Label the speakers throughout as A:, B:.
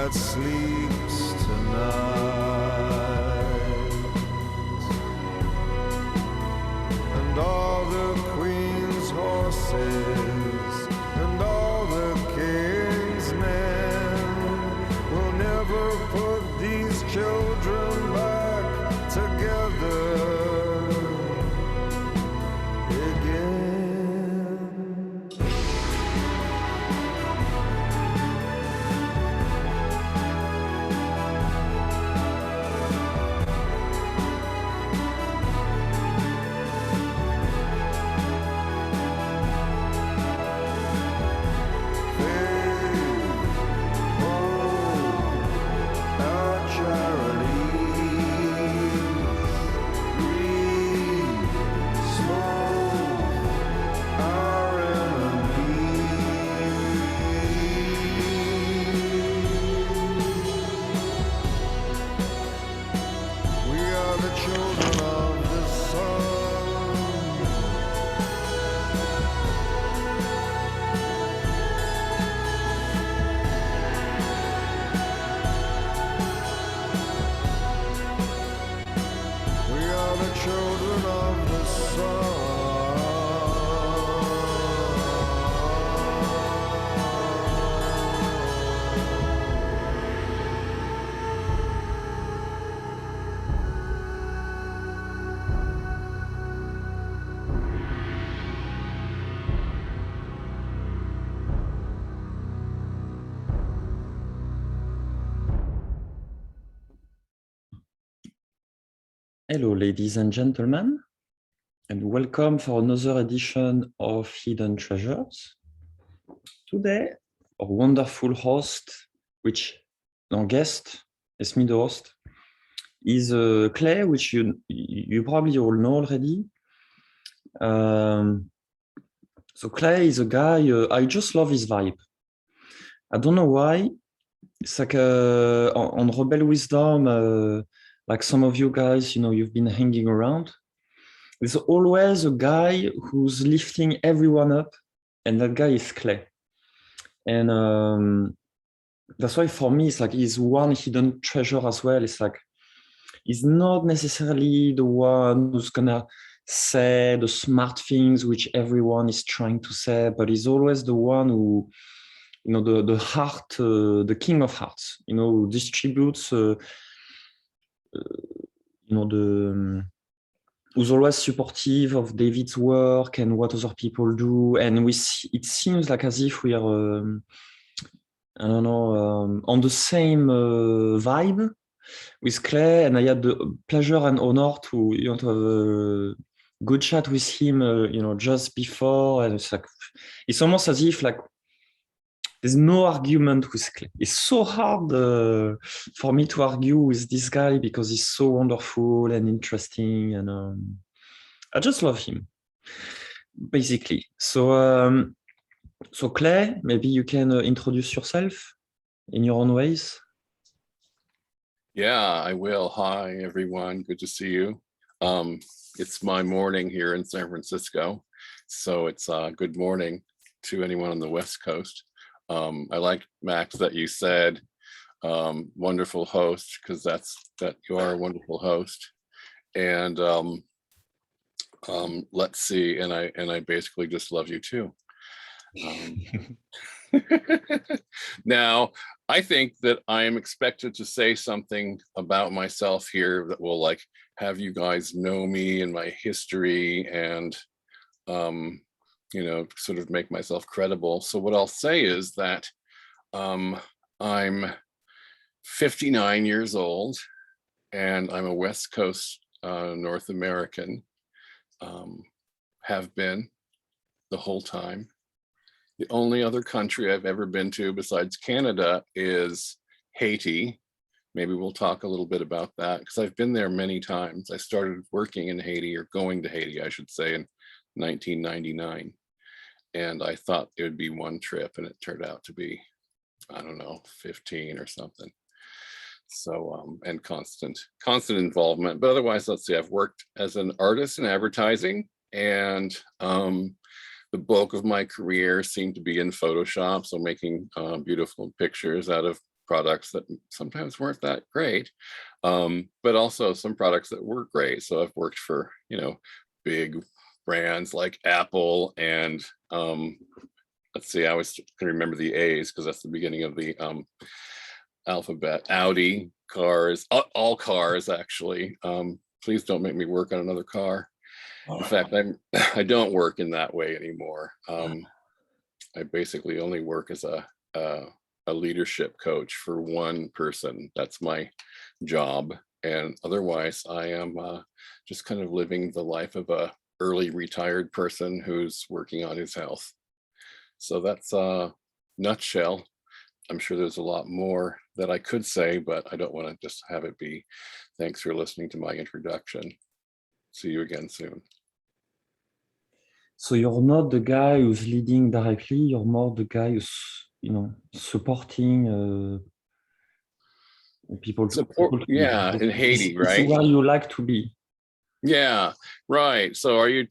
A: that sleeps tonight, and all the queen's horses and all the king's men will never put these children back together again.
B: Hello, ladies and gentlemen, and welcome for another edition of Hidden Treasures. Today, our wonderful host, guest, is me the host, is Clay, which you probably all know already. So Clay is a guy, I just love his vibe. I don't know why. It's like on Rebel Wisdom, like some of you guys, you've been hanging around. There's always a guy who's lifting everyone up, and that guy is Clay. And that's why for me, it's like he's one hidden treasure as well. It's like he's not necessarily the one who's gonna say the smart things which everyone is trying to say, but he's always the one who, the heart, the king of hearts, who distributes who's always supportive of David's work and what other people do. And it seems like as if we are, on the same vibe with Clay. And I had the pleasure and honor to have a good chat with him, just before. And it's almost as if like, there's no argument with Clay. It's so hard for me to argue with this guy because he's so wonderful and interesting, and I just love him, basically. So Clay, maybe you can introduce yourself in your own ways.
C: Yeah, I will. Hi, everyone. Good to see you. It's my morning here in San Francisco, so it's good morning to anyone on the West Coast. I like, Max, that you said wonderful host, because that you are a wonderful host. And let's see, and I basically just love you too. Now, I think that I am expected to say something about myself here that will like have you guys know me and my history and sort of make myself credible. So what I'll say is that I'm 59 years old and I'm a West Coast North American, have been the whole time. The only other country I've ever been to besides Canada is Haiti. Maybe we'll talk a little bit about that because I've been there many times. I started working in Haiti, or going to Haiti, I should say, in 1999. And I thought it would be one trip and it turned out to be, I don't know, 15 or something. So, and constant involvement. But otherwise, let's see, I've worked as an artist in advertising, and the bulk of my career seemed to be in Photoshop. So making beautiful pictures out of products that sometimes weren't that great, but also some products that were great. So I've worked for, big brands like Apple and let's see, I always can remember the A's because that's the beginning of the alphabet. Audi cars, all cars actually. Please don't make me work on another car. In fact, I don't work in that way anymore. I basically only work as a leadership coach for one person. That's my job. And otherwise, I am just kind of living the life of a early retired person who's working on his health. So that's a nutshell. I'm sure there's a lot more that I could say, but I don't want to just have it be. Thanks for listening to my introduction. See you again soon.
B: So you're not the guy who's leading directly, you're more the guy who's, supporting people.
C: Yeah, in Haiti, right?
B: This is where you like to be.
C: Yeah, right. So are you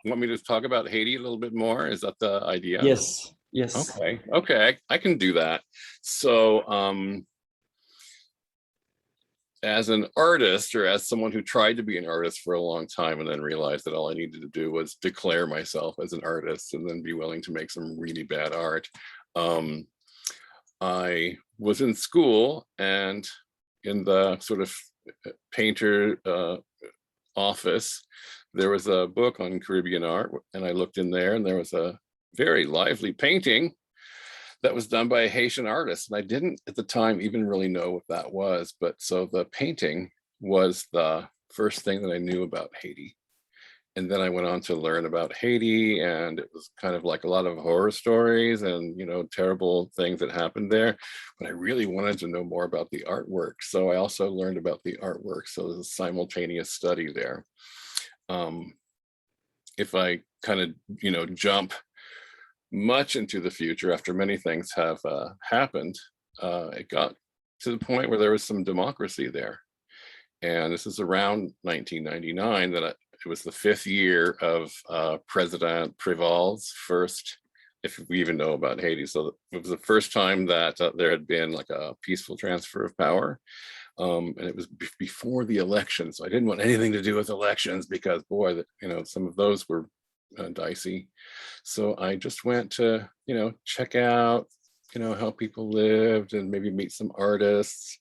C: want me to talk about Haiti a little bit more? Is that the idea?
B: Yes.
C: Okay, I can do that. So as an artist, or as someone who tried to be an artist for a long time and then realized that all I needed to do was declare myself as an artist and then be willing to make some really bad art, I was in school, and in the sort of painter office, there was a book on Caribbean art, and I looked in there, and there was a very lively painting that was done by a Haitian artist. And I didn't at the time even really know what that was. But so the painting was the first thing that I knew about Haiti. And then I went on to learn about Haiti, and it was kind of like a lot of horror stories and, terrible things that happened there. But I really wanted to know more about the artwork. So I also learned about the artwork. So there's a simultaneous study there. If I kind of, jump much into the future, after many things have happened, it got to the point where there was some democracy there. And this is around 1999 that it was the 5th year of President Préval's first, if we even know about Haiti. So it was the first time that there had been like a peaceful transfer of power. And it was before the election. So I didn't want anything to do with elections because, boy, some of those were dicey. So I just went to, check out, how people lived and maybe meet some artists,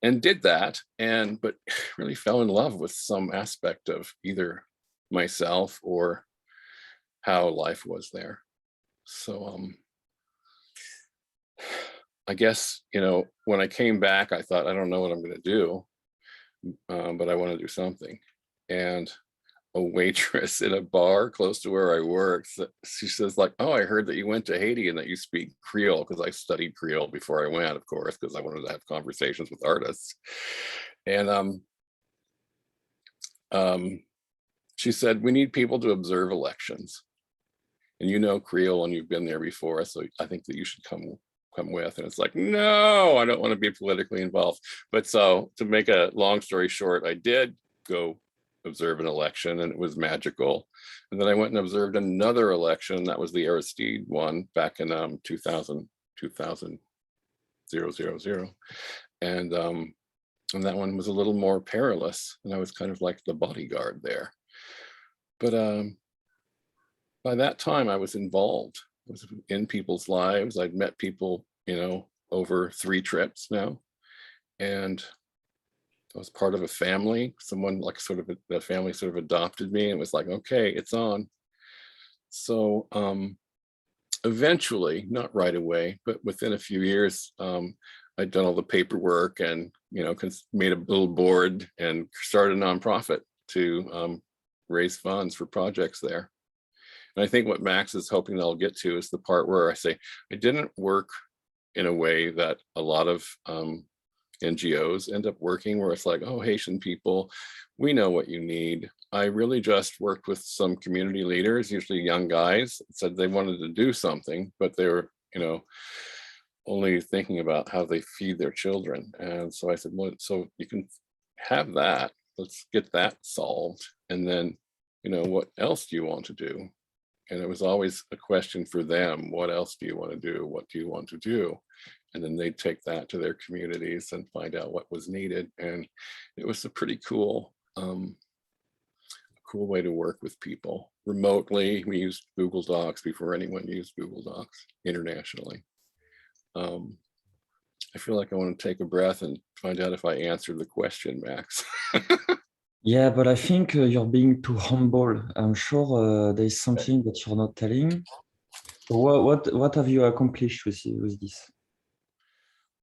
C: and did that, but really fell in love with some aspect of either myself or how life was there. So I guess, when I came back, I thought, I don't know what I'm going to do, but I want to do something. And a waitress in a bar close to where I work, she says, like, oh, I heard that you went to Haiti and that you speak Creole, because I studied Creole before I went, of course, because I wanted to have conversations with artists. And she said, we need people to observe elections, and Creole and you've been there before, so I think that you should come with. And it's like, no, I don't want to be politically involved. But so to make a long story short, I did go observe an election, and it was magical. And then I went and observed another election. That was the Aristide one back in 2000, and that one was a little more perilous, and I was kind of like the bodyguard there. But by that time I was involved. I was in people's lives. I'd met people, over 3 trips now, and I was part of a family. Someone like the family sort of adopted me, and was like, okay, it's on. So eventually, not right away, but within a few years, I'd done all the paperwork and, made a little board and started a nonprofit to raise funds for projects there. And I think what Max is hoping that I'll get to is the part where I say, I didn't work in a way that a lot of NGOs end up working, where it's like, oh, Haitian people, we know what you need. I really just worked with some community leaders, usually young guys, said they wanted to do something, but they were, only thinking about how they feed their children. And so I said, well, so you can have that. Let's get that solved. And then, what else do you want to do? And it was always a question for them. What else do you want to do? What do you want to do? and then they'd take that to their communities and find out what was needed. And it was a pretty cool way to work with people remotely. We used Google Docs before anyone used Google Docs internationally. I feel like I want to take a breath and find out if I answered the question, Max.
B: Yeah, but I think you're being too humble. I'm sure there's something that you're not telling. So what have you accomplished with this?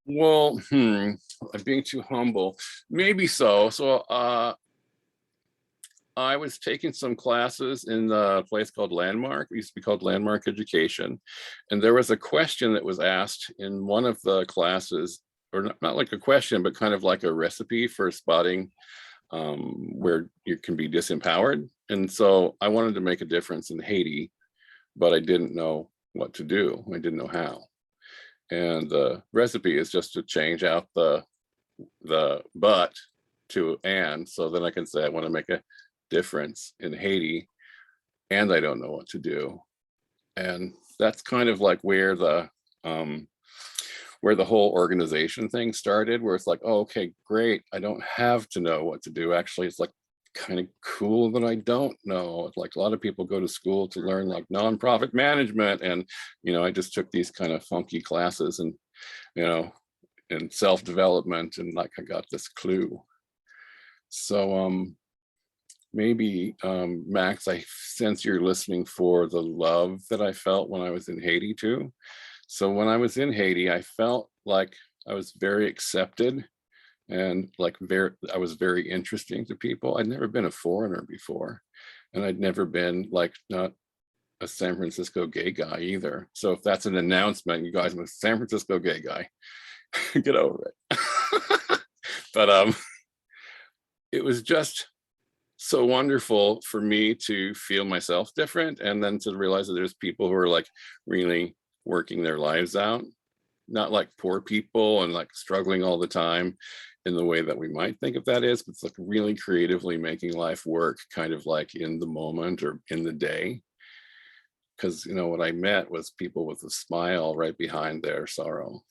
C: Well, I'm being too humble. Maybe so. So I was taking some classes in the place called Landmark. It used to be called Landmark Education. And there was a question that was asked in one of the classes, or not like a question, but kind of like a recipe for spotting where you can be disempowered. And so I wanted to make a difference in Haiti, but I didn't know what to do. I didn't know how. And the recipe is just to change out the but to and, so then I can say I want to make a difference in Haiti, and I don't know what to do. And that's kind of like where the whole organization thing started, where it's like, oh, okay, great, I don't have to know what to do. Actually, it's like kind of cool that I don't know. Like a lot of people go to school to learn like nonprofit management, and I just took these kind of funky classes and in self-development, and like I got this clue. So maybe Max, I sense you're listening for the love that I felt when I was in Haiti too. So when I was in Haiti, I felt like I was very accepted, and like I was very interesting to people. I'd never been a foreigner before, and I'd never been like not a San Francisco gay guy either. So if that's an announcement, you guys, I'm a San Francisco gay guy, get over it. But it was just so wonderful for me to feel myself different, and then to realize that there's people who are like really working their lives out, not like poor people and like struggling all the time in the way that we might think of that is, but it's like really creatively making life work, kind of like in the moment or in the day. Because what I met was people with a smile right behind their sorrow.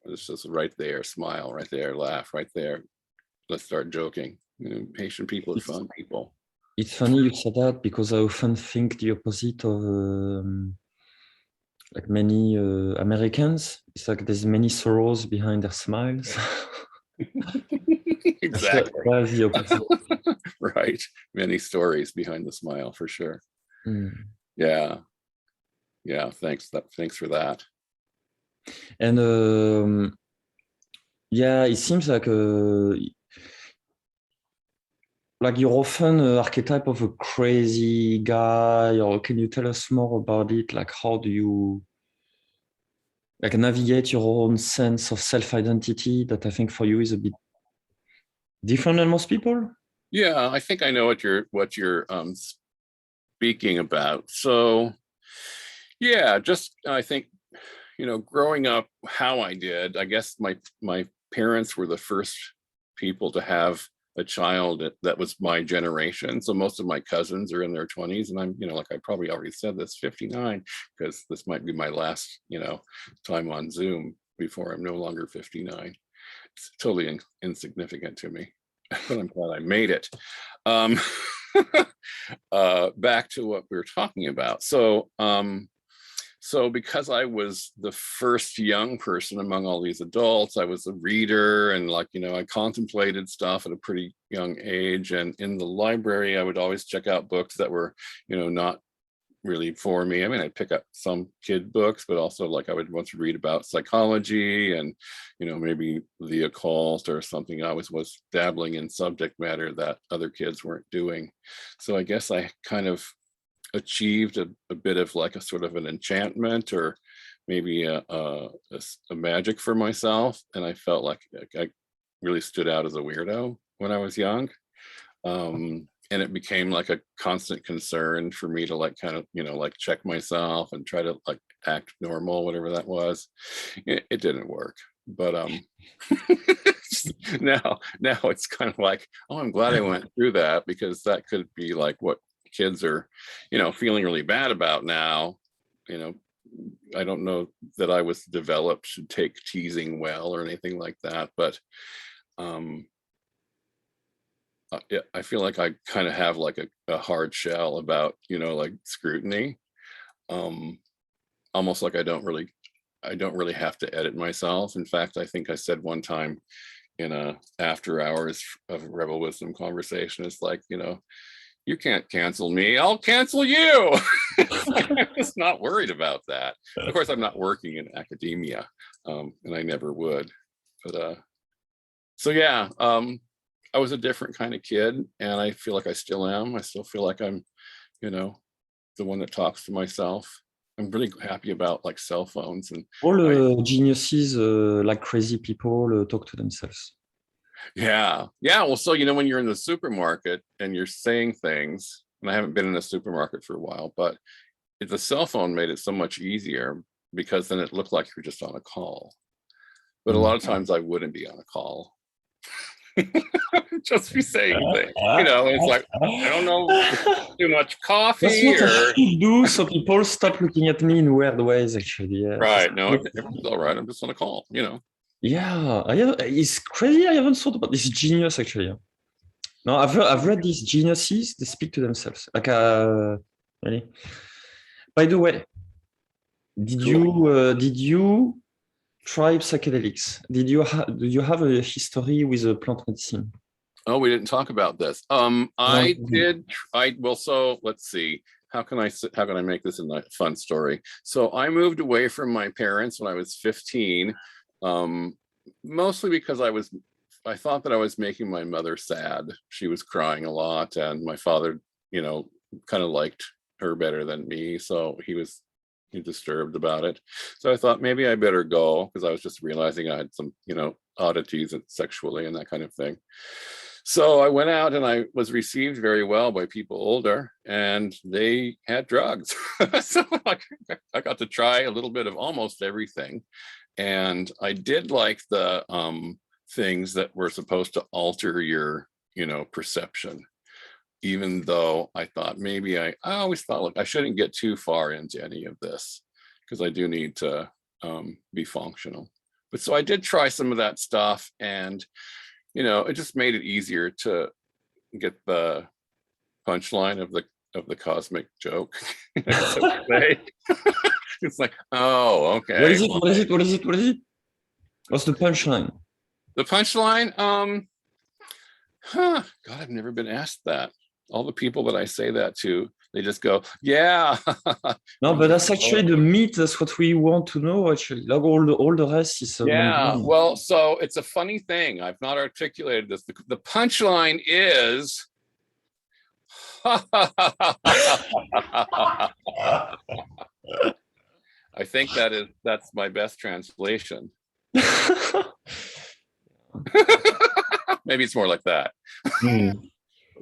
C: It's just right there, smile right there, laugh right there. Let's start joking. Haitian people are fun people.
B: It's funny you said that, because I often think the opposite of like many Americans. It's like there's many sorrows behind their smiles.
C: Exactly.
B: That's the opposite.
C: Right. Many stories behind the smile, for sure. Yeah. Thanks for that.
B: And yeah, it seems like you're often an archetype of a crazy guy. Or can you tell us more about it? Like, how do you navigate your own sense of self-identity that I think for you is a bit different than most people?
C: Yeah, I think I know what you're speaking about. So yeah, just I think growing up how I did, I guess my parents were the first people to have a child that was my generation. So most of my cousins are in their 20s, and I'm like I probably already said this, 59, because this might be my last time on Zoom before I'm no longer 59. It's totally insignificant to me, but I'm glad I made it. Back to what we were talking about. So because I was the first young person among all these adults, I was a reader, and I contemplated stuff at a pretty young age. And in the library, I would always check out books that were, not really for me. I mean, I'd pick up some kid books, but also I would want to read about psychology and, maybe the occult or something. I was dabbling in subject matter that other kids weren't doing. So I guess I kind of achieved a bit of like a sort of an enchantment, or maybe a magic for myself, and I felt like I really stood out as a weirdo when I was young, and it became like a constant concern for me to kind of check myself and try to act normal, whatever that was. It didn't work, but now it's kind of like, oh, I'm glad I went through that, because that could be like what kids are feeling really bad about now, I don't know that I was developed to take teasing well or anything like that, but yeah, I feel like I kind of have like a hard shell about, you know, like scrutiny. Almost like I don't really have to edit myself. In fact, I think I said one time in a after hours of Rebel Wisdom conversation, it's like, you know, you can't cancel me, I'll cancel you. I'm just not worried about that. Of course, I'm not working in academia, and I never would. But so yeah, I was a different kind of kid, and I feel like I still am. I still feel like I'm, you know, the one that talks to myself. I'm really happy about like cell phones, and
B: All geniuses, like crazy people, talk to themselves.
C: yeah. Well, so, you know, when you're in the supermarket and you're saying things, and I haven't been in a supermarket for a while, but the cell phone made it so much easier because then it looked like you're just on a call. But a lot of times I wouldn't be on a call. Just be saying things, you know, it's like, I don't know, too much coffee.
B: That's what I
C: or
B: should do, so people stop looking at me in weird ways, actually. Yeah.
C: right. No, everything's all right. I'm just on a call, you know.
B: Yeah, it's crazy. I haven't thought about this genius, actually. No, I've read these geniuses, they speak to themselves. Like, really. By the way, did you try psychedelics? Do you have a history with plant medicine?
C: Oh, we didn't talk about this. I did. Well, so let's see. How can I make this a fun story? So I moved away from my parents when I was 15, mostly because I thought that I was making my mother sad. She was crying a lot, and my father, you know, kind of liked her better than me, so he was disturbed about it. So I thought maybe I better go, because I was just realizing I had some, you know, oddities sexually and that kind of thing. So I went out and I was received very well by people older, and they had drugs. So I got to try a little bit of almost everything. And I did like the things that were supposed to alter your, you know, perception, even though I thought maybe I always thought, look, I shouldn't get too far into any of this because I do need to be functional. But so I did try some of that stuff, and you know, it just made it easier to get the punchline of the cosmic joke. It's like, oh, okay.
B: What is it? What's the punchline?
C: The punchline, God, I've never been asked that. All the people that I say that to, they just go, yeah.
B: No, but that's actually the meat. That's what we want to know, actually. Like all the rest is
C: yeah. Well, so it's a funny thing. I've not articulated this. The punchline is I think that's my best translation. Maybe it's more like that.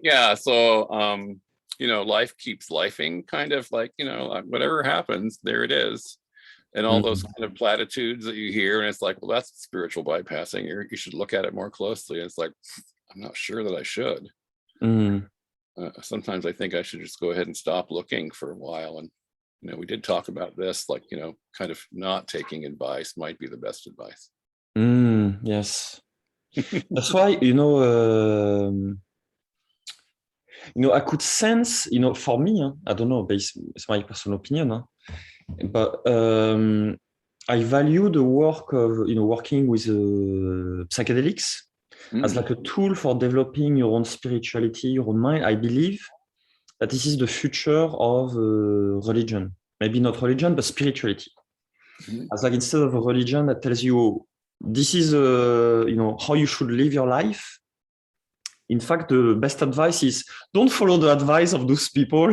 C: Yeah. So you know, life keeps lifing, kind of like, you know, whatever happens, there it is. And all those kind of platitudes that you hear, and it's like, well, that's spiritual bypassing. You should look at it more closely. And it's like, I'm not sure that I should. Sometimes I think I should just go ahead and stop looking for a while. And, you know, we did talk about this, like, you know, kind of not taking advice might be the best advice.
B: Yes. That's why, I could sense, for me, I don't know, but it's my personal opinion, but I value the work of, working with psychedelics as like a tool for developing your own spirituality, your own mind. I believe that this is the future of religion. Maybe not religion, but spirituality. As like, instead of a religion that tells you this is, how you should live your life. In fact, the best advice is don't follow the advice of those people.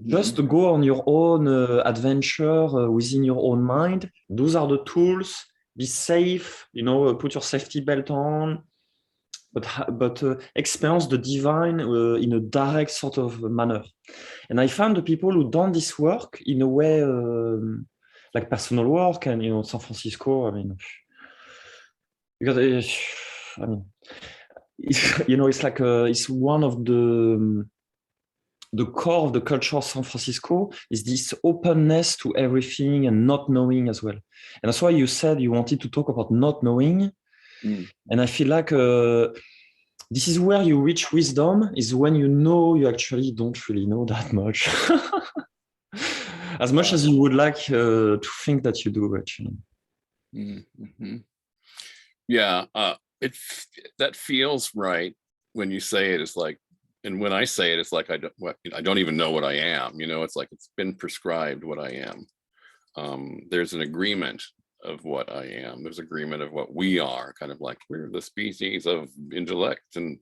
B: Just go on your own adventure within your own mind. Those are the tools. Be safe, put your safety belt on, but experience the divine in a direct sort of manner. And I found the people who done this work in a way like personal work, and San Francisco. Because it's like it's one of the the core of the culture of San Francisco is this openness to everything and not knowing as well. And that's why you said you wanted to talk about not knowing. And I feel like this is where you reach wisdom, is when you know you actually don't really know that much. As much as you would like to think that you do, actually.
C: Mm-hmm. Yeah, that feels right when you say it. It's like, and when I say it, it's like I don't even know what I am. You know, it's like it's been prescribed what I am. There's an agreement of what I am. There's agreement of what we are. Kind of like we're the species of intellect, and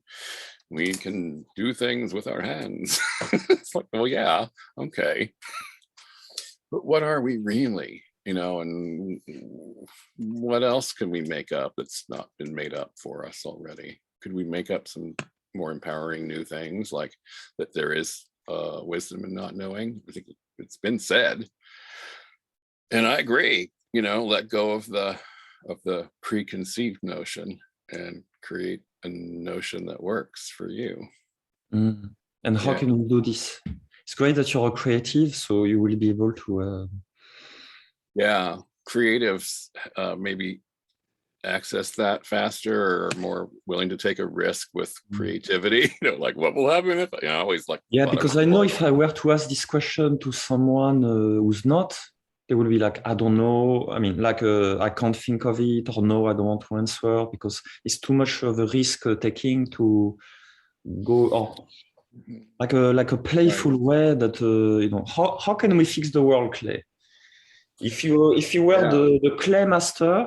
C: we can do things with our hands. It's like, well, yeah, okay, but what are we really? You know, and what else can we make up that's not been made up for us already? Could we make up some more empowering new things, like that there is wisdom in not knowing? I think it's been said, and I agree. You know, let go of the preconceived notion and create a notion that works for you.
B: And how can we do this? It's great that you're a creative, so you will be able to.
C: Yeah, creatives maybe access that faster, or more willing to take a risk with creativity. You know, like what will happen if I always like.
B: Yeah, because I know if I were to ask this question to someone who's not, they will be like, I don't know. I mean, like I can't think of it, or no, I don't want to answer because it's too much of a risk taking to go or like a playful way that you know. How can we fix the world, Clay? If you were the clay master,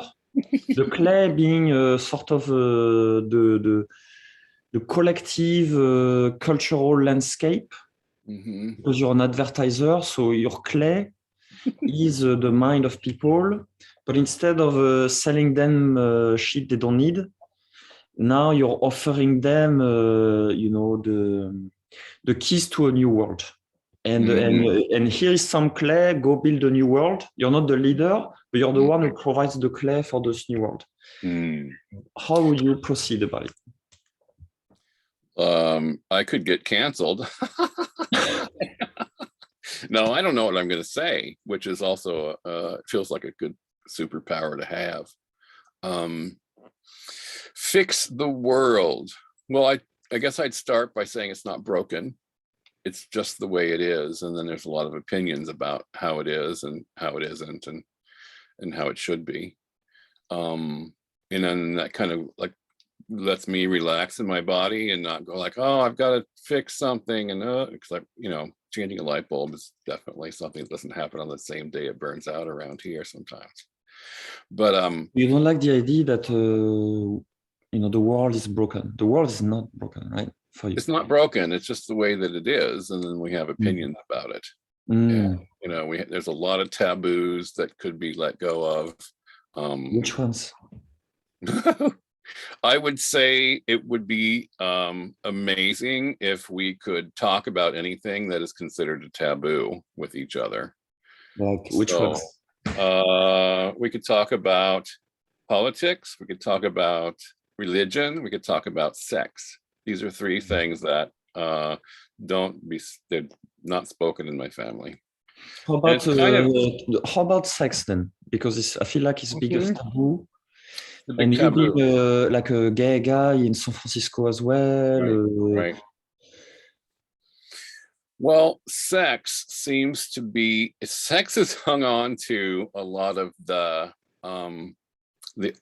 B: the clay being sort of the collective cultural landscape, because you're an advertiser, so your clay is the mind of people. But instead of selling them shit they don't need, now you're offering them, you know, the keys to a new world. And here is some clay, go build a new world. You're not the leader, but you're the one who provides the clay for this new world. How would you proceed about
C: it? I could get canceled. No, I don't know what I'm going to say, which is also feels like a good superpower to have. Fix the world. Well, I guess I'd start by saying it's not broken. It's just the way it is, and then there's a lot of opinions about how it is and how it isn't, and how it should be. And then that kind of like lets me relax in my body and not go like, oh, I've got to fix something, and because changing a light bulb is definitely something that doesn't happen on the same day it burns out around here sometimes. But
B: you don't like the idea that you know, the world is broken. The world is not broken, right? For you.
C: It's not broken. It's just the way that it is, and then we have opinions about it. And, you know, there's a lot of taboos that could be let go of.
B: Which ones?
C: I would say it would be amazing if we could talk about anything that is considered a taboo with each other.
B: Like which ones?
C: We could talk about politics. We could talk about religion. We could talk about sex. These are three things that they're not spoken in my family.
B: How about sex then? Because I feel like it's bigger taboo. And you being like a gay guy in San Francisco as well.
C: Right. Well, sex is hung on to a lot of the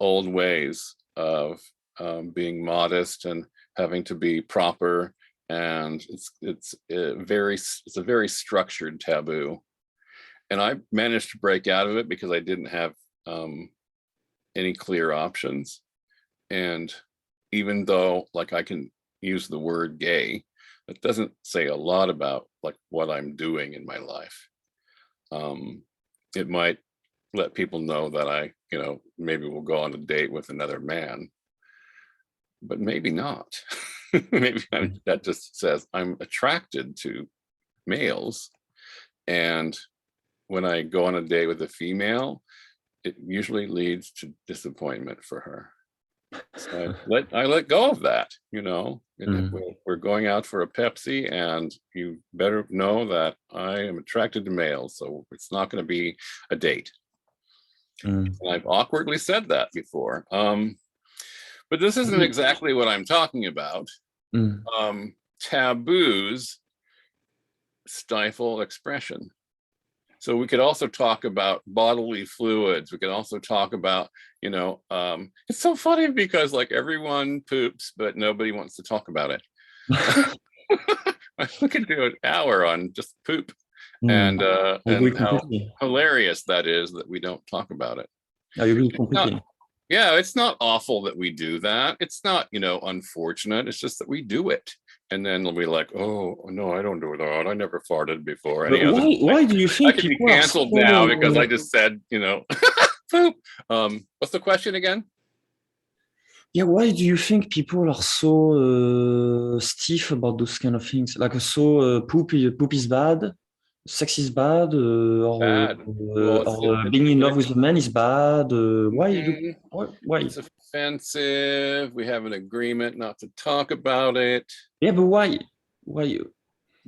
C: old ways of being modest and having to be proper, and it's a very structured taboo. And I managed to break out of it because I didn't have any clear options. And even though like I can use the word gay, it doesn't say a lot about like what I'm doing in my life. It might let people know that I, you know, maybe we'll go on a date with another man, but maybe not. Maybe that just says I'm attracted to males. And when I go on a date with a female, it usually leads to disappointment for her. So I let go of that, you know. And if
B: Mm.
C: we're going out for a Pepsi, and you better know that I am attracted to males, so it's not going to be a date.
B: Mm.
C: And I've awkwardly said that before. But this isn't exactly what I'm talking about.
B: Mm.
C: Taboos stifle expression. So we could also talk about bodily fluids. We could also talk about, you know, it's so funny because like everyone poops, but nobody wants to talk about it. We could do an hour on just poop,
B: Mm. I agree
C: and how
B: completely.
C: hilarious that is that we don't talk about it.
B: I agree
C: It's not,
B: completely.
C: yeah, it's not awful that we do that. It's not, you know, unfortunate. It's just that we do it. And then we'll be like, oh, no, I don't do that. I never farted before.
B: But
C: Any other,
B: why do you
C: I
B: think
C: could be
B: people are
C: canceled
B: so
C: now because I just said, you know, poop. What's the question again?
B: yeah, why do you think people are so stiff about those kind of things? Like so poop is bad, sex is bad,
C: Bad. Well,
B: being in love with a man is bad.
C: Mhm.
B: Why?
C: It's offensive. We have an agreement not to talk about it.
B: Yeah, but why? Why?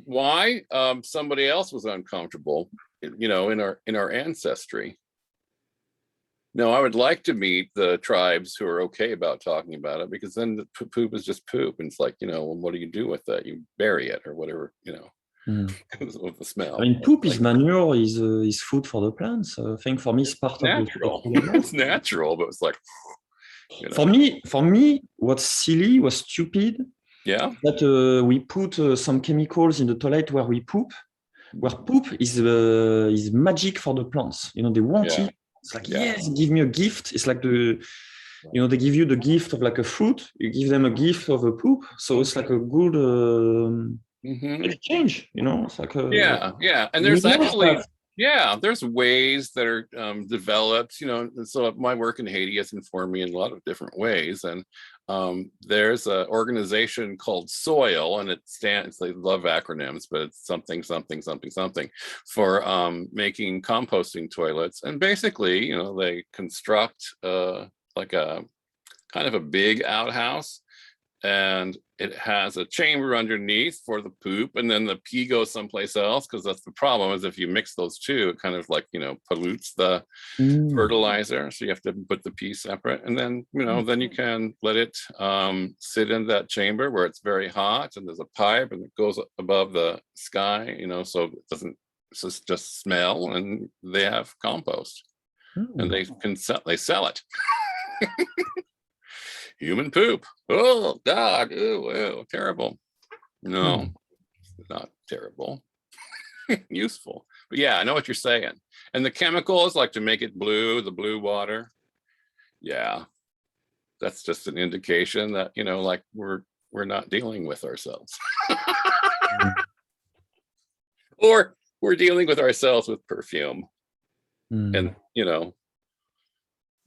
C: Why? Somebody else was uncomfortable, you know, in our ancestry. No, I would like to meet the tribes who are okay about talking about it, because then the poop is just poop. And it's like, you know, well, what do you do with that? You bury it or whatever, you know, with the smell.
B: I mean, poop
C: Like,
B: is manure, is food for the plants. I think for me, it's part of the
C: natural.
B: cycle of life.
C: It's natural, but it's like, you know.
B: For me, what's silly, what's stupid,
C: Yeah.
B: that we put some chemicals in the toilet where we poop, where poop is magic for the plants. You know, they want
C: Yeah.
B: it. It's like,
C: Yeah.
B: yes, give me a gift. It's like you know, they give you the gift of like a fruit. You give them a gift of a poop. So it's like a good exchange. You know, it's like
C: Yeah. And
B: we
C: there's
B: lost
C: actually,
B: that.
C: yeah, there's ways that are developed, you know. And so my work in Haiti has informed me in a lot of different ways. And there's an organization called Soil, and it stands, they love acronyms, but it's something for making composting toilets. And basically, you know, they construct like a kind of a big outhouse, and it has a chamber underneath for the poop, and then the pee goes someplace else, because that's the problem, is if you mix those two, it kind of like, you know, pollutes the fertilizer. So you have to put the pee separate, and then, you know, then you can let it sit in that chamber where it's very hot, and there's a pipe, and it goes above the sky, you know, so it doesn't just smell, and they have compost, and they sell it. Human poop. Oh God. Ew, terrible. No, not terrible. Useful. But yeah, I know what you're saying. And the chemicals, like to make it blue, the blue water. Yeah. That's just an indication that, you know, like we're not dealing with ourselves. Or we're dealing with ourselves with perfume. And, you know,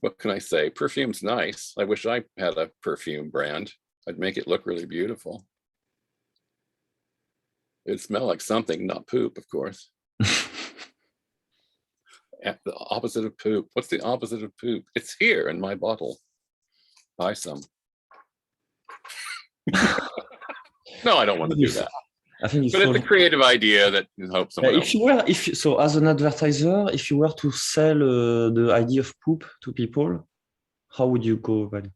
C: what can I say? Perfume's nice. I wish I had a perfume brand. I'd make it look really beautiful. It'd smell like something, not poop, of course. The opposite of poop. What's the opposite of poop? It's here in my bottle. Buy some. No, I don't want to do that.
B: I think
C: but it's a creative idea that you hope someone else.
B: So as an advertiser, if you were to sell the idea of poop to people, how would you go about it?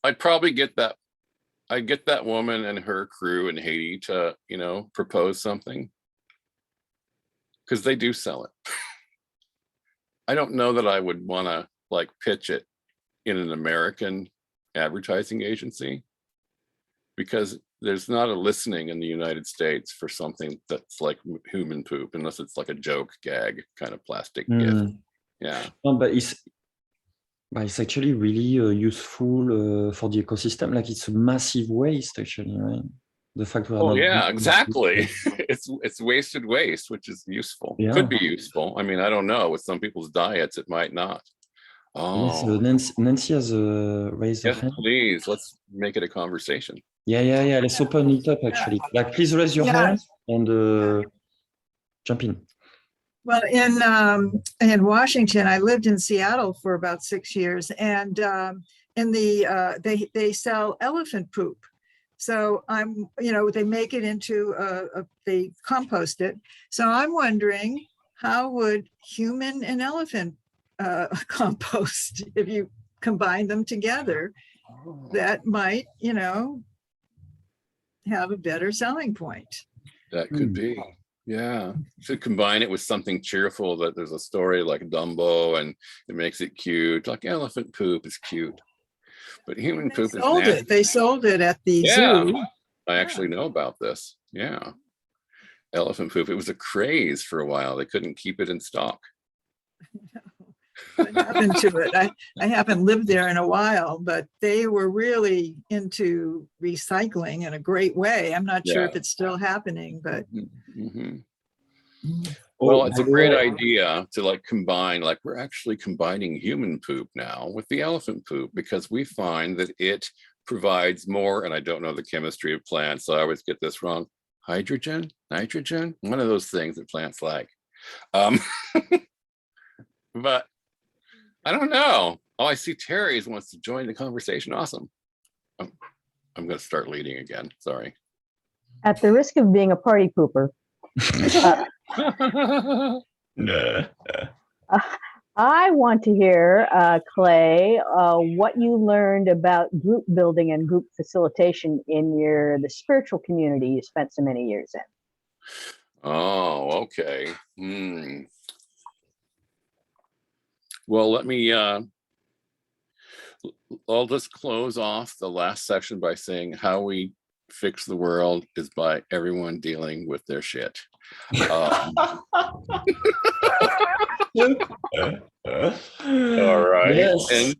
C: I'd probably get that woman and her crew in Haiti to, you know, propose something, because they do sell it. I don't know that I would want to like pitch it in an American advertising agency, because there's not a listening in the United States for something that's like human poop, unless it's like a joke gag kind of plastic gift. Yeah.
B: No, but it's actually really useful for the ecosystem. Like it's a massive waste, actually, right? The fact we're not.
C: Yeah, exactly. It's wasted waste, which is useful.
B: Yeah.
C: Could be useful. I mean, I don't know. With some people's diets, it might not.
B: Oh, yes, Nancy has raised her hand.
C: Please, let's make it a conversation.
B: Yeah. Let's open it up, actually. Like, please raise your hand and jump in.
D: Well, in Washington, I lived in Seattle for about 6 years, and they sell elephant poop. So they make it into they compost it. So I'm wondering, how would human and elephant compost if you combine them together? That might, have a better selling point.
C: That could be. Yeah, should combine it with something cheerful, that there's a story like Dumbo and it makes it cute. Like elephant poop is cute, but human poop is nasty.
D: They sold it at the zoo.
C: I actually know about this. Yeah, elephant poop. It was a craze for a while. They couldn't keep it in stock.
D: What happened to it? I haven't lived there in a while, but they were really into recycling in a great way. I'm not sure if it's still happening, but.
C: Well, it's a great idea to like combine, like we're actually combining human poop now with the elephant poop, because we find that it provides more, and I don't know the chemistry of plants, so I always get this wrong. Hydrogen, nitrogen, one of those things that plants like. But I don't know. Oh, I see Terry wants to join the conversation. Awesome. I'm going to start leading again. Sorry.
E: At the risk of being a party pooper, I want to hear, Clay, what you learned about group building and group facilitation in the spiritual community you spent so many years in.
C: Oh, okay. Well, let me, I'll just close off the last section by saying how we fix the world is by everyone dealing with their shit. All right.
B: Yes.
C: And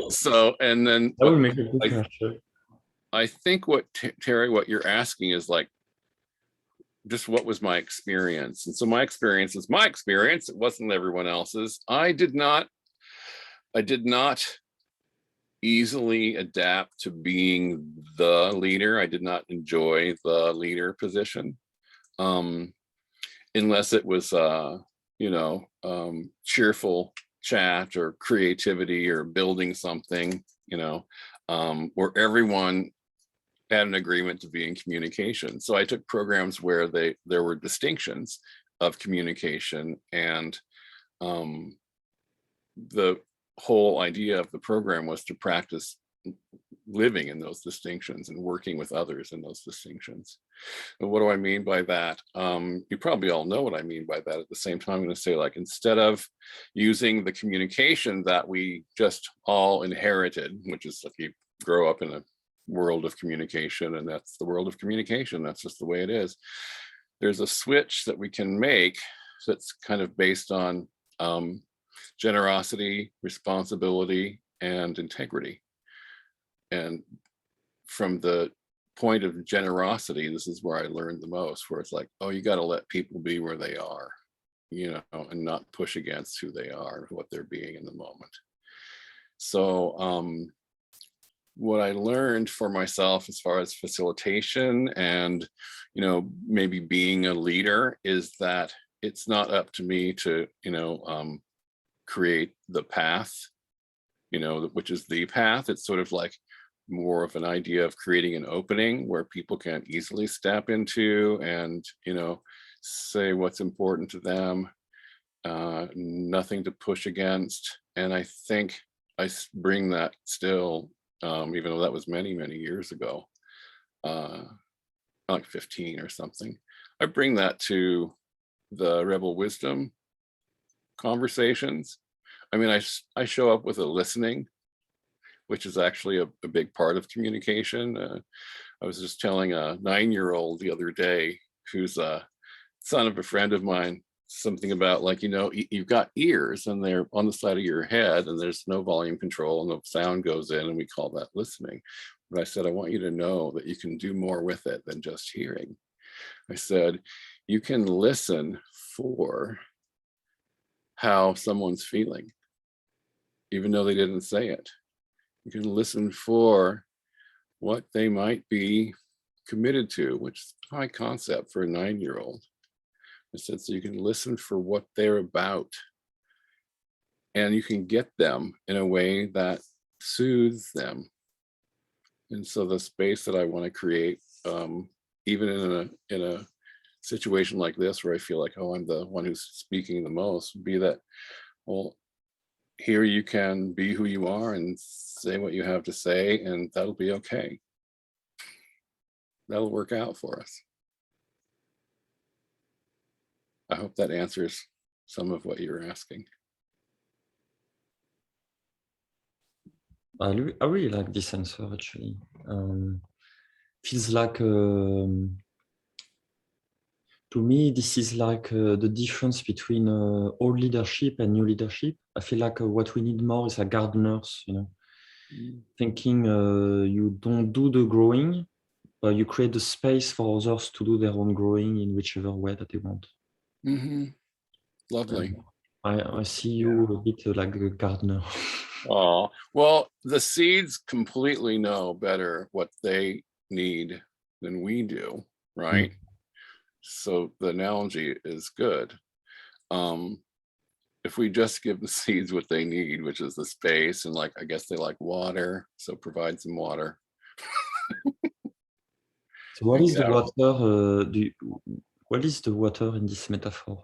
C: so, and then
B: that would make a good question.
C: I think what Terry, what you're asking is like, just what was my experience? And so my experience is my experience. It wasn't everyone else's. I did not easily adapt to being the leader. I did not enjoy the leader position, unless it was, cheerful chat or creativity or building something, where everyone had an agreement to be in communication. So I took programs where there were distinctions of communication, and the whole idea of the program was to practice living in those distinctions and working with others in those distinctions. And what do I mean by that? You probably all know what I mean by that. At the same time, I'm going to say, like, instead of using the communication that we just all inherited, which is like you grow up in a world of communication, and that's the world of communication, that's just the way it is. There's a switch that we can make that's kind of based on generosity, responsibility, and integrity. And from the point of generosity, this is where I learned the most, where it's like, oh, you got to let people be where they are, and not push against who they are, what they're being in the moment. So what I learned for myself as far as facilitation and, maybe being a leader is that it's not up to me to, create the path, which is the path. It's sort of like more of an idea of creating an opening where people can easily step into and, say what's important to them, nothing to push against. And I think I bring that still, even though that was many, many years ago, like 15 or something. I bring that to the Rebel Wisdom conversations. I mean, I show up with a listening, which is actually a big part of communication. I was just telling a 9-year-old the other day, who's a son of a friend of mine, something about like, you've got ears and they're on the side of your head and there's no volume control and the sound goes in, and we call that listening. But I said, I want you to know that you can do more with it than just hearing. I said, you can listen for how someone's feeling, even though they didn't say it. You can listen for what they might be committed to, which is a high concept for a 9-year-old. It said, so you can listen for what they're about. And you can get them in a way that soothes them. And so the space that I want to create, even in a situation like this, where I feel like, oh, I'm the one who's speaking the most, would be that, well, here you can be who you are and say what you have to say, and that'll be okay. That'll work out for us. I hope that answers some of what you were asking.
B: I really like this answer, actually. Feels like, to me, this is like the difference between old leadership and new leadership. I feel like what we need more is like gardeners, you know, thinking you don't do the growing, but you create the space for others to do their own growing in whichever way that they want.
C: Lovely.
B: I see you a bit like a gardener.
C: Oh, well, the seeds completely know better what they need than we do, right? So the analogy is good. If we just give the seeds what they need, which is the space, and like, I guess they like water, so provide some water.
B: So what is the water? What is the water in this metaphor?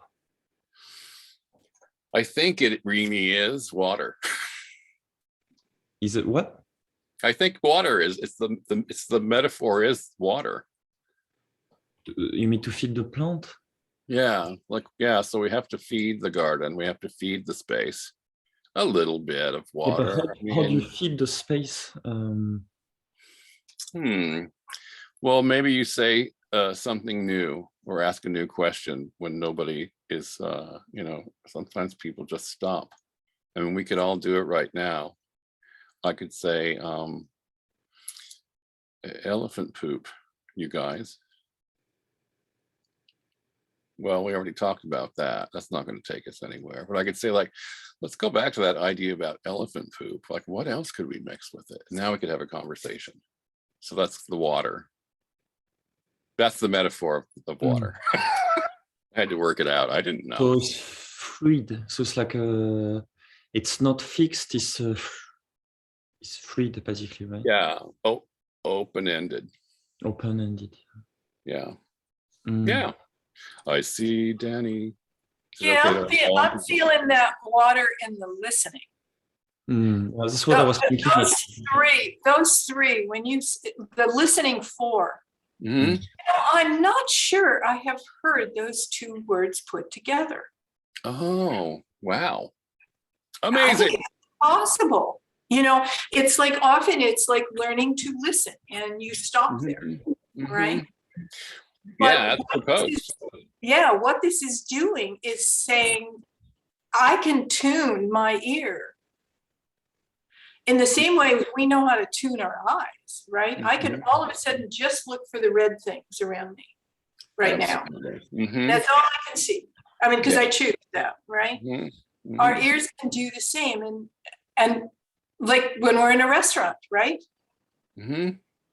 C: I think it really is water.
B: Is it what?
C: I think water is, it's the metaphor is water.
B: You mean to feed the plant?
C: Yeah, like, yeah, so we have to feed the garden, we have to feed the space a little bit of
B: Yeah, but
C: water.
B: how do you feed the space?
C: Well, maybe you say something new or ask a new question when nobody is, you know, sometimes people just stop. I mean, we could all do it right now. I could say, elephant poop, you guys. Well, we already talked about that. That's not going to take us anywhere. But I could say, like, let's go back to that idea about elephant poop. Like, what else could we mix with it? Now we could have a conversation. So that's the water. That's the metaphor of water. I had to work it out. I didn't know.
B: So it's fluid. So it's like it's not fixed. It's fluid, basically, right?
C: Yeah. Oh, open-ended.
B: Open-ended.
C: Yeah. Yeah. I see, Danny.
F: Yeah, I'm feeling that water in the listening.
B: Well, that's what I was thinking.
F: Those three, when you, the listening for, you know, I'm not sure I have heard those two words put together.
C: Oh, wow.
F: I
C: Amazing.
F: think it's possible. You know, it's like often it's like learning to listen and you stop there, right?
C: Yeah,
F: But what this is doing is saying, I can tune my ear. In the same way we know how to tune our eyes, right? I can all of a sudden just look for the red things around me right now. That's all I can see. I mean, because I choose that, right? Our ears can do the same. And like when we're in a restaurant, right?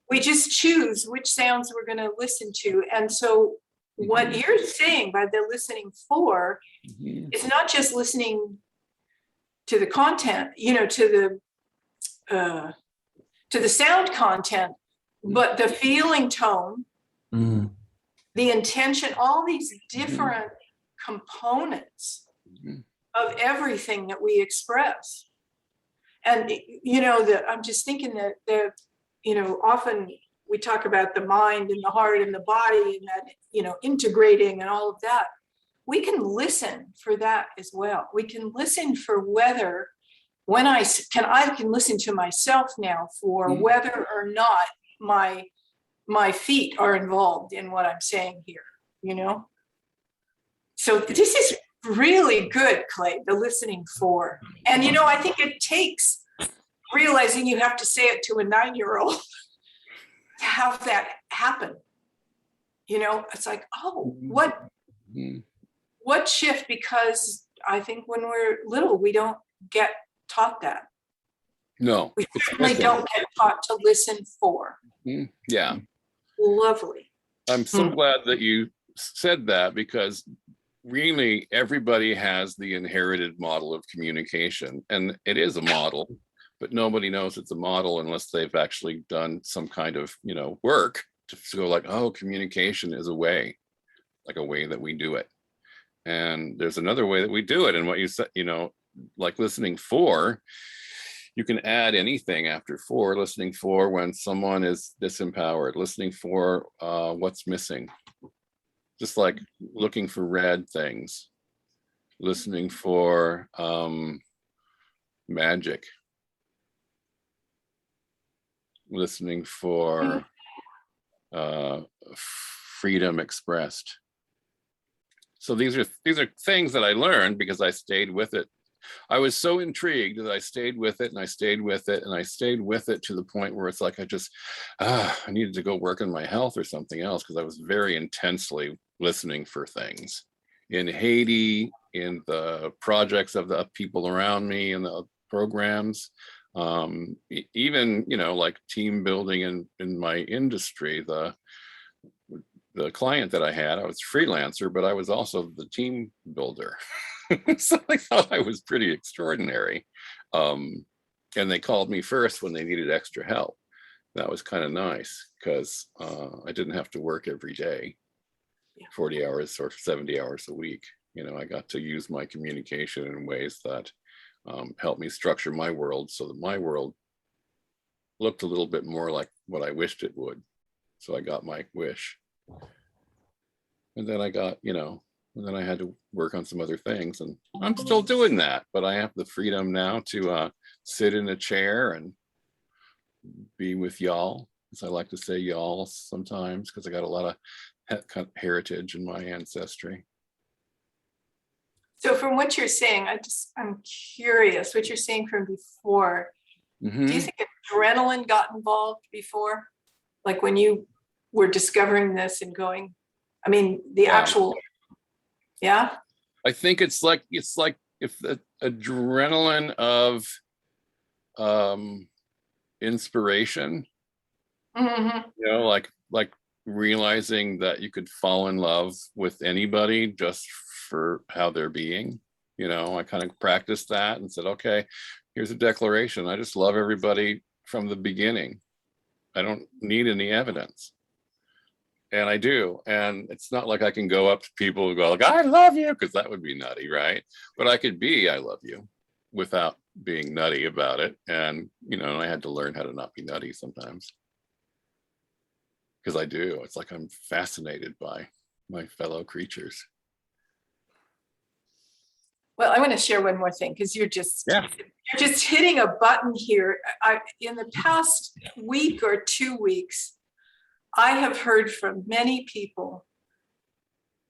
F: We just choose which sounds we're going to listen to. And so what you're saying by the listening for is not just listening to the content, you know, to the sound content, but the feeling tone, the intention, all these different components of everything that we express. And, you know, I'm just thinking that you know, often we talk about the mind and the heart and the body and that, you know, integrating and all of that. We can listen for that as well. We can listen for whether, when I can listen to myself now for whether or not my feet are involved in what I'm saying here, you know? So this is really good, Clay, the listening for. And, you know, I think it takes realizing you have to say it to a 9-year-old to have that happen. You know, it's like, oh, what shift? Because I think when we're little, we don't get taught that.
C: No.
F: We certainly don't get taught to listen for.
C: Yeah.
F: Lovely.
C: I'm so glad that you said that, because really everybody has the inherited model of communication, and it is a model, but nobody knows it's a model unless they've actually done some kind of, work to go like, oh, communication is a way that we do it. And there's another way that we do it. And what you said, like listening for, you can add anything after for. Listening for when someone is disempowered, listening for what's missing, just like looking for red things, listening for magic, listening for freedom expressed. So these are things that I learned because I stayed with it. I was so intrigued that I stayed with it and I stayed with it and I stayed with it to the point where it's like I needed to go work on my health or something else, because I was very intensely listening for things in Haiti, in the projects of the people around me, in the programs, even like team building in my industry. The client that I had, I was freelancer, but I was also the team builder. So I thought I was pretty extraordinary. And they called me first when they needed extra help. That was kind of nice because I didn't have to work every day, 40 hours or 70 hours a week. I got to use my communication in ways that helped me structure my world so that my world looked a little bit more like what I wished it would. So I got my wish. And then I got, and then I had to work on some other things, and I'm still doing that, but I have the freedom now to sit in a chair and be with y'all, as I like to say y'all sometimes, because I got a lot of heritage in my ancestry.
F: So from what you're saying, I'm curious what you're saying from before.
C: Mm-hmm.
F: Do you think adrenaline got involved before? Like when you were discovering this and going, actual, yeah?
C: I think it's like if the adrenaline of inspiration,
F: Mm-hmm.
C: like realizing that you could fall in love with anybody just for how they're being. I kind of practiced that and said, okay, here's a declaration. I just love everybody from the beginning. I don't need any evidence. And I do. And it's not like I can go up to people and go like, I love you, because that would be nutty, right? But I could be, I love you, without being nutty about it. And, I had to learn how to not be nutty sometimes. Because I do. It's like I'm fascinated by my fellow creatures.
F: Well, I want to share one more thing, because you're just hitting a button here. In the past week or 2 weeks, I have heard from many people.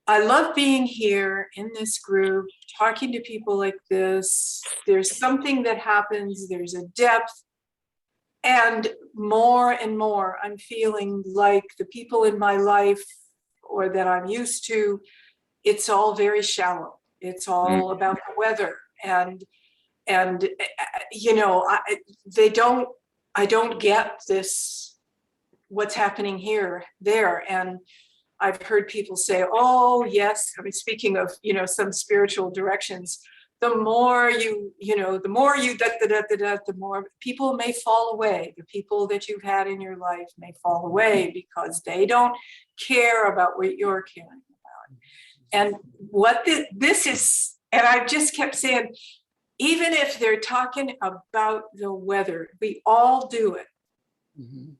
F: I love being here in this group, talking to people like this. There's something that happens, there's a depth. And more, I'm feeling like the people in my life or that I'm used to, it's all very shallow. It's all about the weather. And I don't get this, what's happening here, there. And I've heard people say, oh, yes. Speaking of, some spiritual directions, the more you the more people may fall away. The people that you've had in your life may fall away because they don't care about what you're caring about. And what this is, and I just kept saying, even if they're talking about the weather, we all do it.
C: Mm-hmm.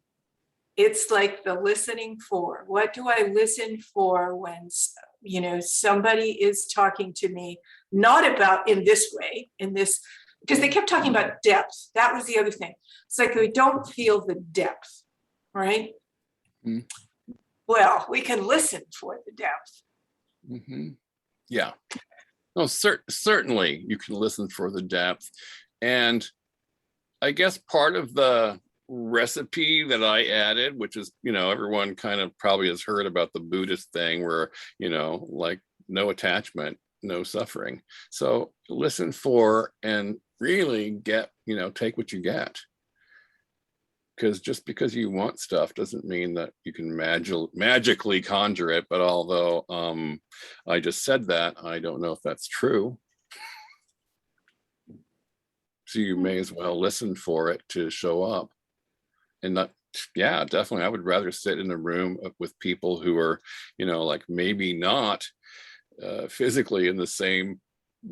F: It's like the listening for. What do I listen for when, somebody is talking to me, not about in this way, because they kept talking about depth. That was the other thing. It's like we don't feel the depth, right? Mm-hmm. Well, we can listen for the depth.
C: Mm-hmm. Yeah. No, certainly you can listen for the depth. And I guess part of the recipe that I added, which is, everyone kind of probably has heard about the Buddhist thing where, like no attachment, no suffering. So listen for and really get, take what you get. because just because you want stuff doesn't mean that you can magically conjure it. But although I just said that, I don't know if that's true. So you may as well listen for it to show up. And not, yeah, definitely. I would rather sit in a room with people who are, you know, like maybe not physically in the same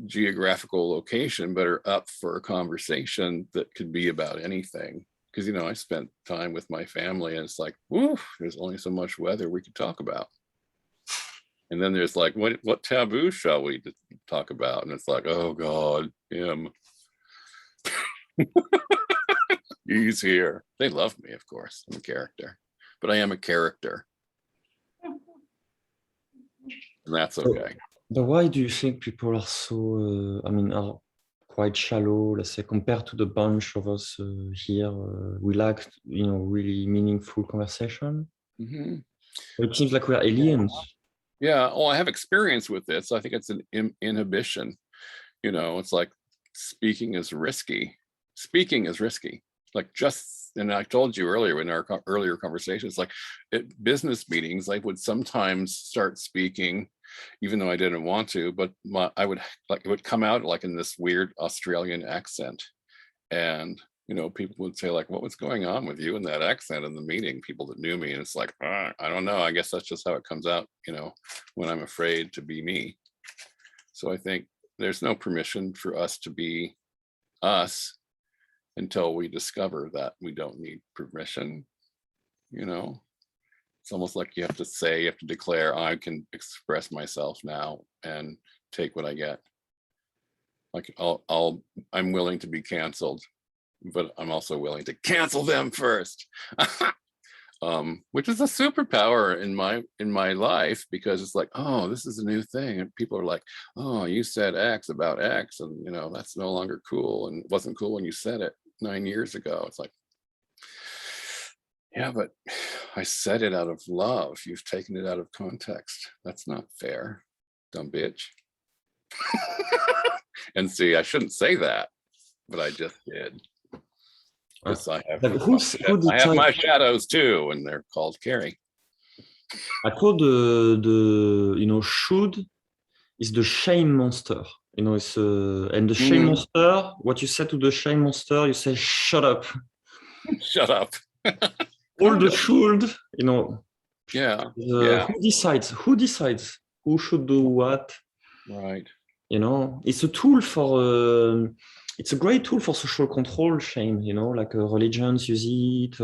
C: geographical location, but are up for a conversation that could be about anything. Because, you know, I spent time with my family and it's like, woo, there's only so much weather we could talk about. And then there's like, what taboo shall we talk about? And it's like, oh God, him. He's here. They love me, of course. I'm a character, but I am a character. And that's okay.
B: But why do you think people are so, are quite shallow, let's say, compared to the bunch of us here? We lack, you know, really meaningful conversation.
C: Mm-hmm.
B: It seems like we're aliens.
C: Yeah. Oh, I have experience with this. I think it's an inhibition. You know, it's like speaking is risky. Speaking is risky. Like just, and I told you earlier in our earlier conversations, like at business meetings, I would sometimes start speaking, even though I didn't want to, but I would like, it would come out like in this weird Australian accent. And, you know, people would say like, what was going on with you in that accent in the meeting? People that knew me. And it's like, I don't know. I guess that's just how it comes out, you know, when I'm afraid to be me. So I think there's no permission for us to be us until we discover that we don't need permission. You know, it's almost like you have to declare, I can express myself now and take what I get. Like I'm willing to be canceled, but I'm also willing to cancel them first. Which is a superpower in my life, because it's like, oh, this is a new thing. And people are like, oh, you said X about X, and you know, that's no longer cool. And it wasn't cool when you said it 9 years ago. It's like, yeah, but I said it out of love. You've taken it out of context. That's not fair, dumb bitch. And see, I shouldn't say that, but I just did. Yes, I have my shadows too, and they're called Carrie.
B: I call the you know, should is the shame monster. You know, it's and the shame monster. What you say to the shame monster, you say, "Shut up."
C: Shut up.
B: All the should, you know.
C: Yeah.
B: Who decides? Who decides who should do what?
C: Right.
B: You know, it's a tool for. It's a great tool for social control, shame, you know, like religions use it.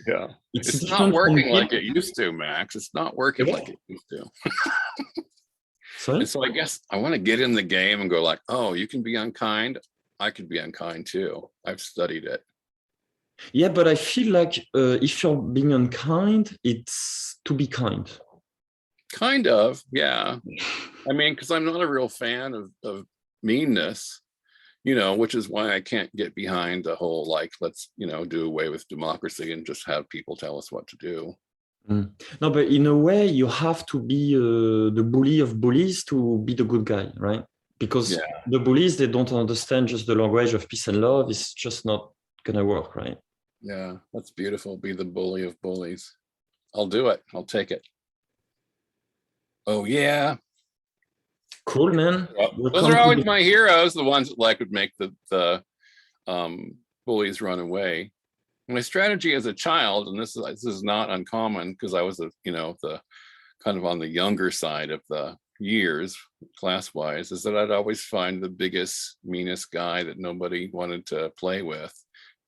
C: Yeah. It's not working like it used to, Max. It's not working like it used to.
B: Sorry?
C: And so I guess I want to get in the game and go like, oh, you can be unkind. I could be unkind too. I've studied it.
B: Yeah, but I feel like if you're being unkind, it's to be kind.
C: Kind of, yeah. I mean, because I'm not a real fan of meanness. You know, which is why I can't get behind the whole, like, let's, you know, do away with democracy and just have people tell us what to do.
B: No, but in a way, you have to be the bully of bullies to be the good guy, right? Because the bullies, they don't understand just the language of peace and love. It's just not going to work, right?
C: Yeah, that's beautiful. Be the bully of bullies. I'll do it. I'll take it. Oh, yeah.
B: Cool, man.
C: Well, those are always my heroes, the ones that like would make the bullies run away. My strategy as a child, and this is not uncommon because I was the kind of on the younger side of the years class-wise, is that I'd always find the biggest, meanest guy that nobody wanted to play with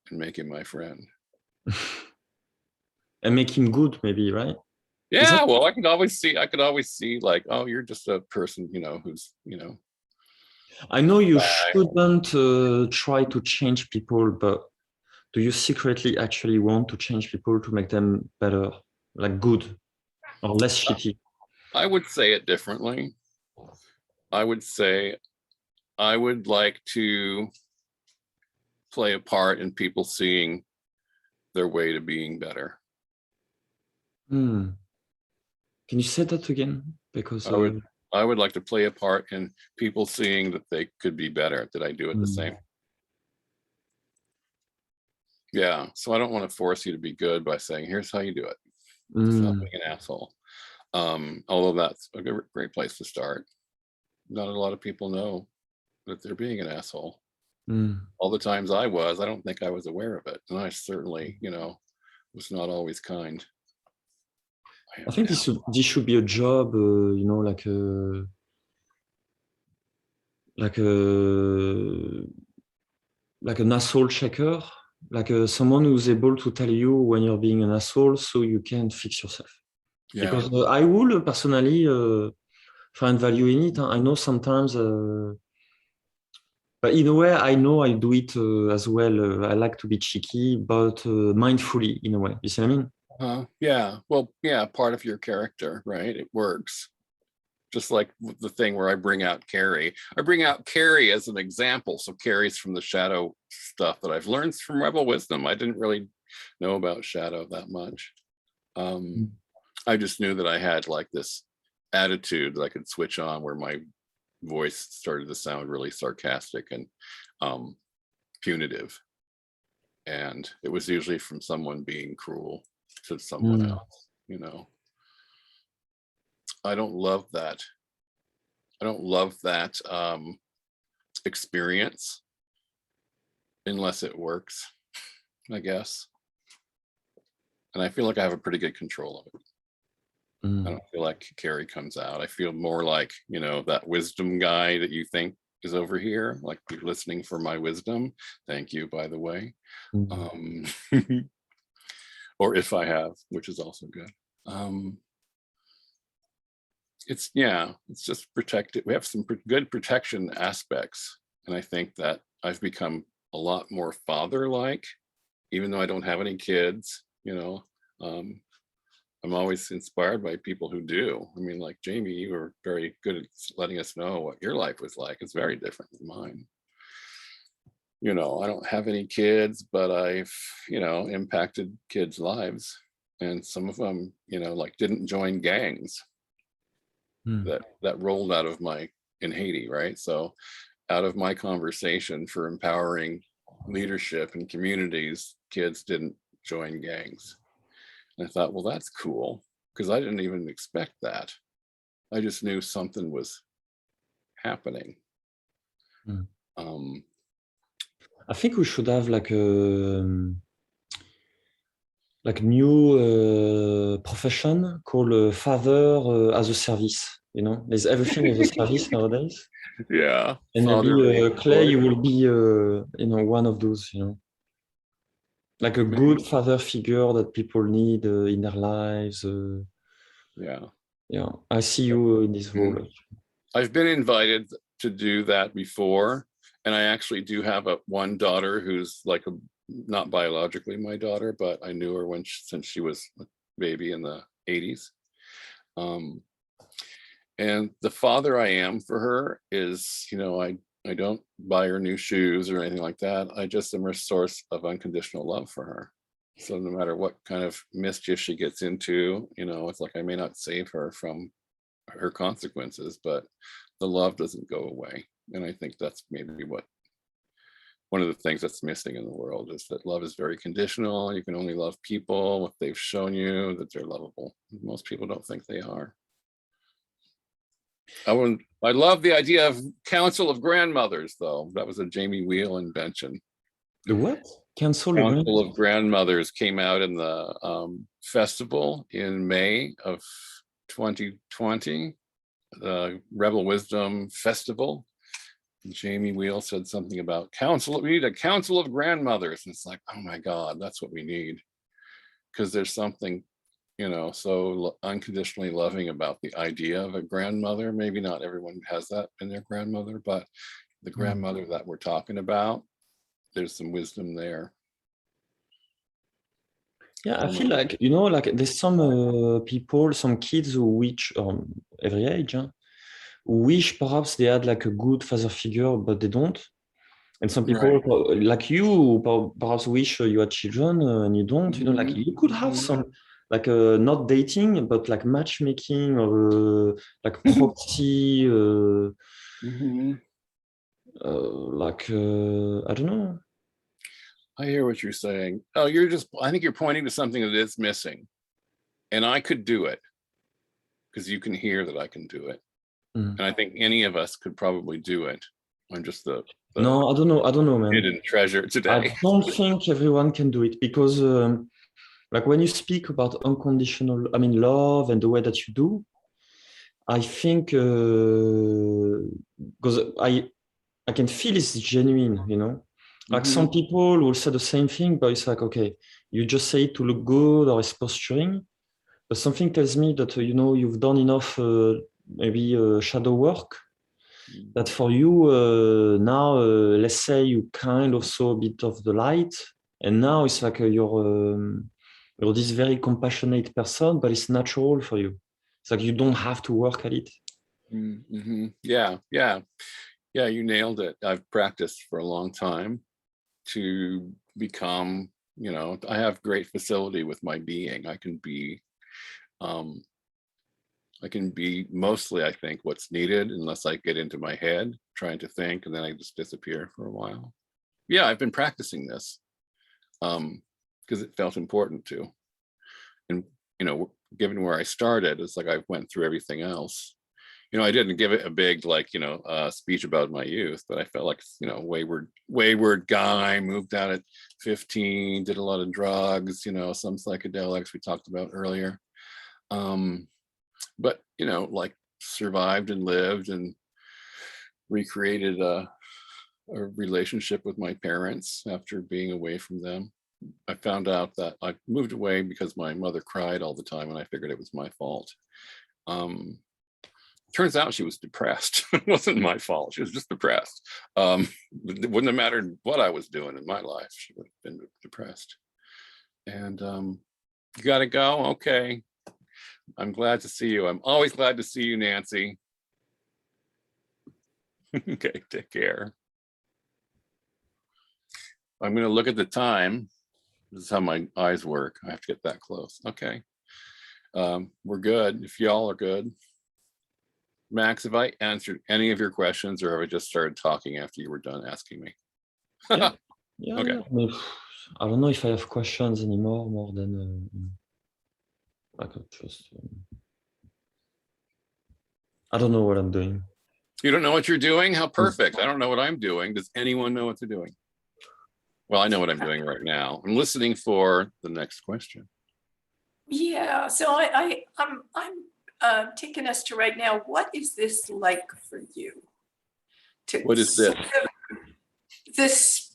C: and make him my friend.
B: And make him good, maybe, right?
C: Yeah, well, I could always see like, oh, you're just a person, you know, who's, you know.
B: I know you shouldn't try to change people, but do you secretly actually want to change people to make them better, like good or less shitty?
C: I would say it differently. I would say I would like to play a part in people seeing their way to being better.
B: Can you say that again? Because
C: I would like to play a part in people seeing that they could be better. Did I do it the same? Yeah. So I don't want to force you to be good by saying, here's how you do it. Stop being an asshole. Although that's a great place to start. Not a lot of people know that they're being an asshole. All the times I don't think I was aware of it. And I certainly, was not always kind.
B: I think this should be a job, like an asshole checker, like someone who's able to tell you when you're being an asshole so you can fix yourself.
C: Yeah.
B: Because I will personally find value in it. I know sometimes, but in a way, I know I do it as well. I like to be cheeky, but mindfully in a way. You see what I mean?
C: Yeah. Well, yeah, part of your character, right? It works. Just like the thing where I bring out Carrie. I bring out Carrie as an example. So Carrie's from the shadow stuff that I've learned from Rebel Wisdom. I didn't really know about shadow that much. I just knew that I had like this attitude that I could switch on where my voice started to sound really sarcastic and punitive. And it was usually from someone being cruel to someone else, I don't love that. I don't love that experience unless it works, I guess. And I feel like I have a pretty good control of it. I don't feel like Carrie comes out. I feel more like, that wisdom guy that you think is over here, like you're listening for my wisdom. Thank you, by the way. Or if I have, which is also good. It's just protected. We have some good protection aspects. And I think that I've become a lot more father-like, even though I don't have any kids, I'm always inspired by people who do. I mean, like Jamie, you were very good at letting us know what your life was like. It's very different than mine. I don't have any kids, but I've, impacted kids' lives. And some of them, like didn't join gangs that rolled out of in Haiti, right? So out of my conversation for empowering leadership in communities, kids didn't join gangs. And I thought, well, that's cool, because I didn't even expect that. I just knew something was happening.
B: I think we should have like a new profession called father as a service. There's everything as a service nowadays.
C: Yeah.
B: And maybe Clay, you will be one of those. Like a good father figure that people need in their lives. Yeah, I see you in this role.
C: I've been invited to do that before, and I actually do have one daughter who's like not biologically my daughter, but I knew her since she was a baby in the 80s. And the father I am for her is, I don't buy her new shoes or anything like that. I just am a source of unconditional love for her. So no matter what kind of mischief she gets into, it's like I may not save her from her consequences, but the love doesn't go away. And I think that's maybe one of the things that's missing in the world is that love is very conditional. You can only love people if they've shown you that they're lovable. Most people don't think they are. I love the idea of Council of Grandmothers, though. That was a Jamie Wheel invention.
B: The what? Council
C: of Grandmothers came out in the festival in May of 2020, the Rebel Wisdom Festival. Jamie Wheel said something about we need a council of grandmothers. And it's like, oh my God, that's what we need. Because there's something, so unconditionally loving about the idea of a grandmother. Maybe not everyone has that in their grandmother, but the grandmother that we're talking about, there's some wisdom there.
B: Yeah, I feel like, like there's some people, some kids who wish, every age, wish perhaps they had like a good father figure, but they don't. And some people like you perhaps wish you had children and you don't. Like you could have some, like not dating, but like matchmaking or like proxy, like I don't know.
C: I hear what you're saying. Oh, I think you're pointing to something that is missing. And I could do it because you can hear that I can do it.
B: Mm.
C: And I think any of us could probably do it. I'm just the
B: No, I don't know, man.
C: hidden treasure today.
B: I don't think everyone can do it because, like when you speak about unconditional, I mean, love and the way that you do, I think because I can feel it's genuine, you know. Like some people will say the same thing, but it's like, okay, you just say it to look good or it's posturing. But something tells me that, you know, you've done enough, maybe shadow work, that for you now, let's say you kind of saw a bit of the light, and now it's like you're this very compassionate person, but it's natural for you. It's like you don't have to work at it.
C: Yeah, you nailed it. I've practiced for a long time to become, you know, I have great facility with my being. I can be mostly, I think, what's needed, unless I get into my head trying to think, and then I just disappear for a while. Yeah, I've been practicing this because it felt important to. And, you know, given where I started, it's like I went through everything else. You know, I didn't give it a big, like, you know, speech about my youth, but I felt like, you know, wayward guy, moved out at 15, did a lot of drugs, you know, some psychedelics we talked about earlier. But, you know, like survived and lived and recreated a relationship with my parents after being away from them. I found out that I moved away because my mother cried all the time and I figured it was my fault. Turns out she was depressed. It wasn't my fault. She was just depressed. It wouldn't have mattered what I was doing in my life. She would have been depressed. And you got to go? Okay. I'm glad to see you. I'm always glad to see you, Nancy. Okay, take care. I'm going to look at the time. This is how my eyes work. I have to get that close. Okay. We're good. If y'all are good. Max, have I answered any of your questions, or have I just started talking after you were done asking me?
B: Yeah,
C: Okay.
B: yeah. I mean, I don't know if I have questions anymore, more than I could just. I don't know what I'm doing.
C: You don't know what you're doing? How perfect. I don't know what I'm doing. Does anyone know what they're doing? Well, I know what I'm doing right now. I'm listening for the next question.
F: Yeah, so I'm taking us to right now. What is this like for you?
C: What is this?
F: This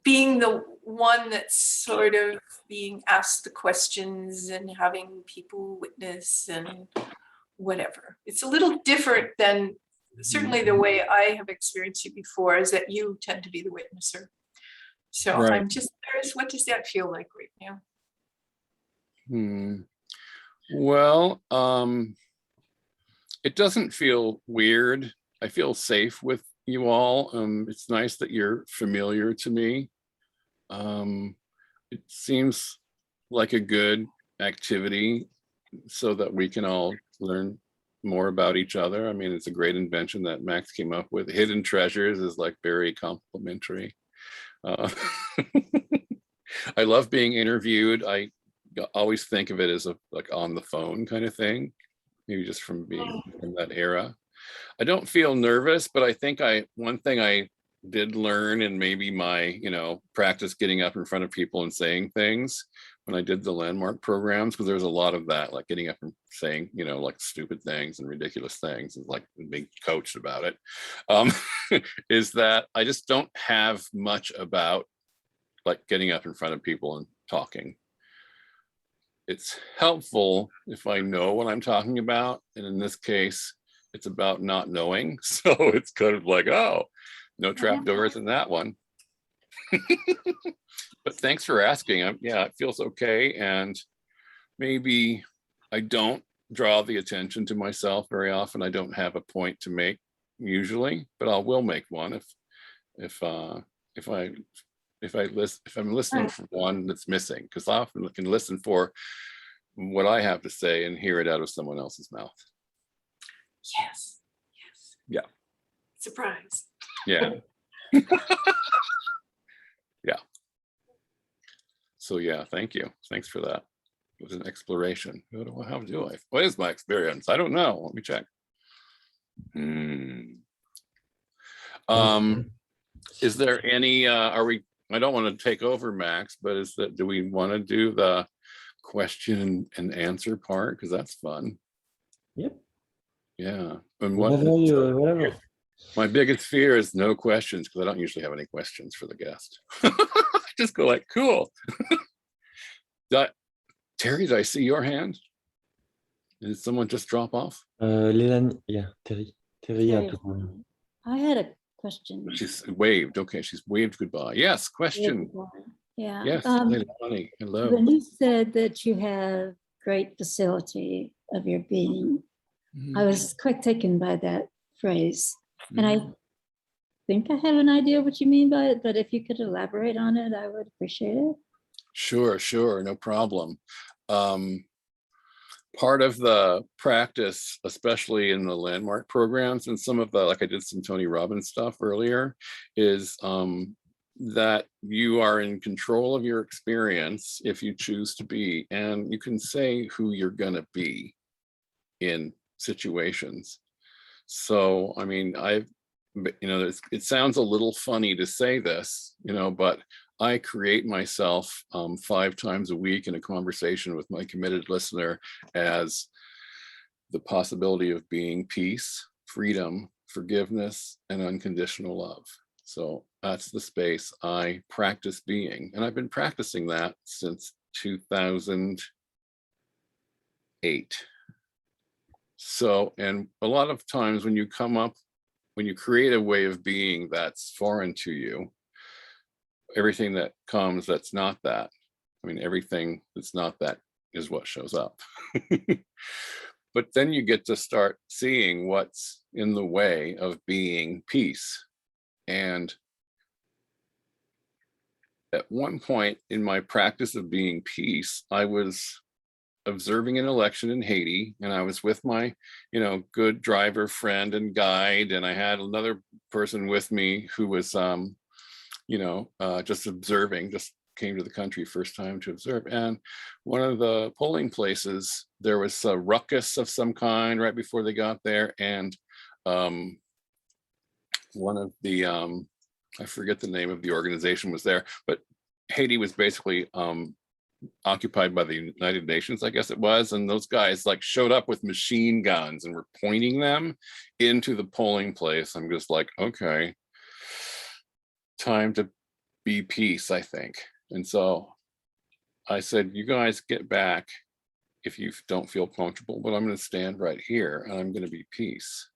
F: being the one that's sort of being asked the questions and having people witness and whatever. It's a little different than certainly the way I have experienced you before, is that you tend to be the witnesser. So
C: Right.
F: I'm just curious, what does that feel like right now?
C: Well, it doesn't feel weird. I feel safe with you all. It's nice that you're familiar to me. It seems like a good activity so that we can all learn more about each other. I mean, it's a great invention that Max came up with. Hidden treasures is like very complimentary. I love being interviewed. I always think of it as a like on the phone kind of thing, maybe just from being from that era. I don't feel nervous, but I think one thing I did learn, and maybe my, you know, practice getting up in front of people and saying things when I did the landmark programs, because there's a lot of that, like getting up and saying, you know, like stupid things and ridiculous things, and like being coached about it, is that I just don't have much about like getting up in front of people and talking. It's helpful if I know what I'm talking about. And in this case, it's about not knowing. So it's kind of like, oh, no trapdoors in that one. But thanks for asking. Yeah, it feels okay. And maybe I don't draw the attention to myself very often. I don't have a point to make usually, but I will make one if I'm listening for one that's missing, because I often can listen for what I have to say and hear it out of someone else's mouth.
F: Yes.
C: Yeah.
F: Surprise.
C: Yeah. Yeah. So yeah, thank you. Thanks for that. It was an exploration. How do I? What is my experience? I don't know. Let me check. Is there any? Are we? I don't want to take over, Max, but is that? Do we want to do the question and answer part? Because that's fun.
B: Yep.
C: Yeah. And
B: Whatever.
C: My biggest fear is no questions, because I don't usually have any questions for the guest. Just go like, cool. Terry, did I see your hand? Did someone just drop off?
B: Leilani, yeah, Terry. Terry had
G: Terry.
B: to.
G: I had a question.
C: She's waved. Okay, she's waved goodbye. Yes, question.
G: Yeah.
C: Yes, Leilani, hello.
G: When you said that you have great facility of your being, I was quite taken by that phrase. And I think I have an idea what you mean by it, but if you could elaborate on it, I would appreciate it.
C: Sure, no problem. Part of the practice, especially in the landmark programs and some of the, like I did some Tony Robbins stuff earlier, is that you are in control of your experience if you choose to be, and you can say who you're gonna be in situations. So, I mean, it sounds a little funny to say this, but I create myself 5 times a week in a conversation with my committed listener as the possibility of being peace, freedom, forgiveness, and unconditional love. So that's the space I practice being. And I've been practicing that since 2008. So, and a lot of times when you create a way of being that's foreign to you, everything that comes that's not that, everything that's not that is what shows up. But then you get to start seeing what's in the way of being peace. And at one point in my practice of being peace, I was observing an election in Haiti, and I was with my, good driver friend and guide, and I had another person with me who was, just observing, just came to the country first time to observe. And one of the polling places, there was a ruckus of some kind right before they got there, and one of the, I forget the name of the organization was there, but Haiti was basically occupied by the United Nations, I guess it was, and those guys like showed up with machine guns and were pointing them into the polling place. I'm just like, okay, time to be peace, I think. And so I said, you guys get back if you don't feel comfortable, but I'm going to stand right here and I'm going to be peace,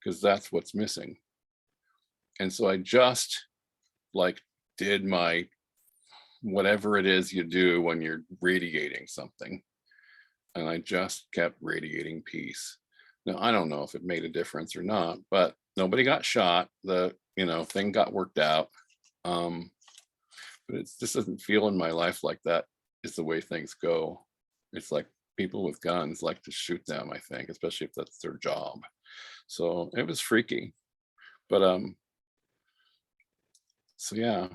C: because that's what's missing. And so I just like did my whatever it is you do when you're radiating something. And I just kept radiating peace. Now, I don't know if it made a difference or not, but nobody got shot. The, thing got worked out. But it just doesn't feel in my life like that is the way things go. It's like people with guns like to shoot them, I think, especially if that's their job. So it was freaky. But so yeah.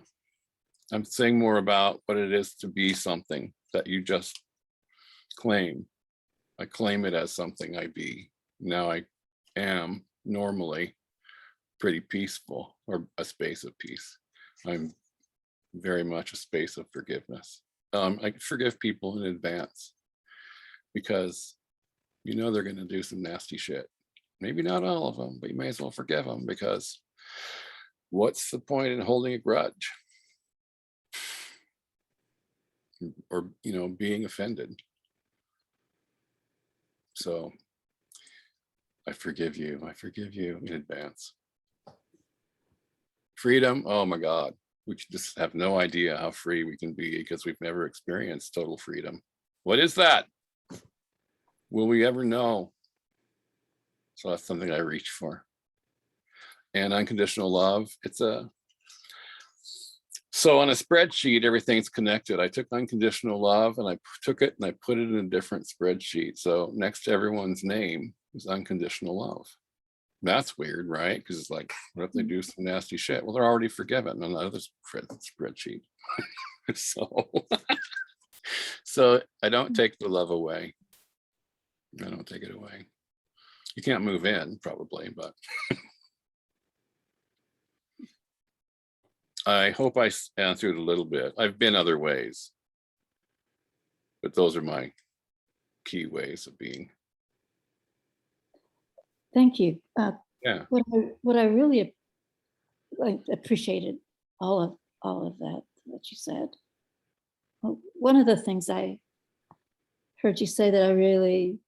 C: I'm saying more about what it is to be something that you just claim. I claim it as something I be. Now I am normally pretty peaceful, or a space of peace. I'm very much a space of forgiveness. I forgive people in advance because they're going to do some nasty shit. Maybe not all of them, but you may as well forgive them, because what's the point in holding a grudge? Or being offended. So I forgive you in advance. Freedom, oh my God, we just have no idea how free we can be because we've never experienced total freedom. What is that? Will we ever know? So that's something I reach for. And unconditional love, so on a spreadsheet, everything's connected. I took unconditional love and I took it and I put it in a different spreadsheet. So next to everyone's name is unconditional love. that's weird, right? Because it's like, what if they do some nasty shit? Well, they're already forgiven on the other spreadsheet. So I don't take the love away. I don't take it away. You can't move in probably, but I hope I answered a little bit. I've been other ways, but those are my key ways of being.
G: Thank you.
C: Yeah.
G: What I really appreciated all of that you said. Well, one of the things I heard you say that I really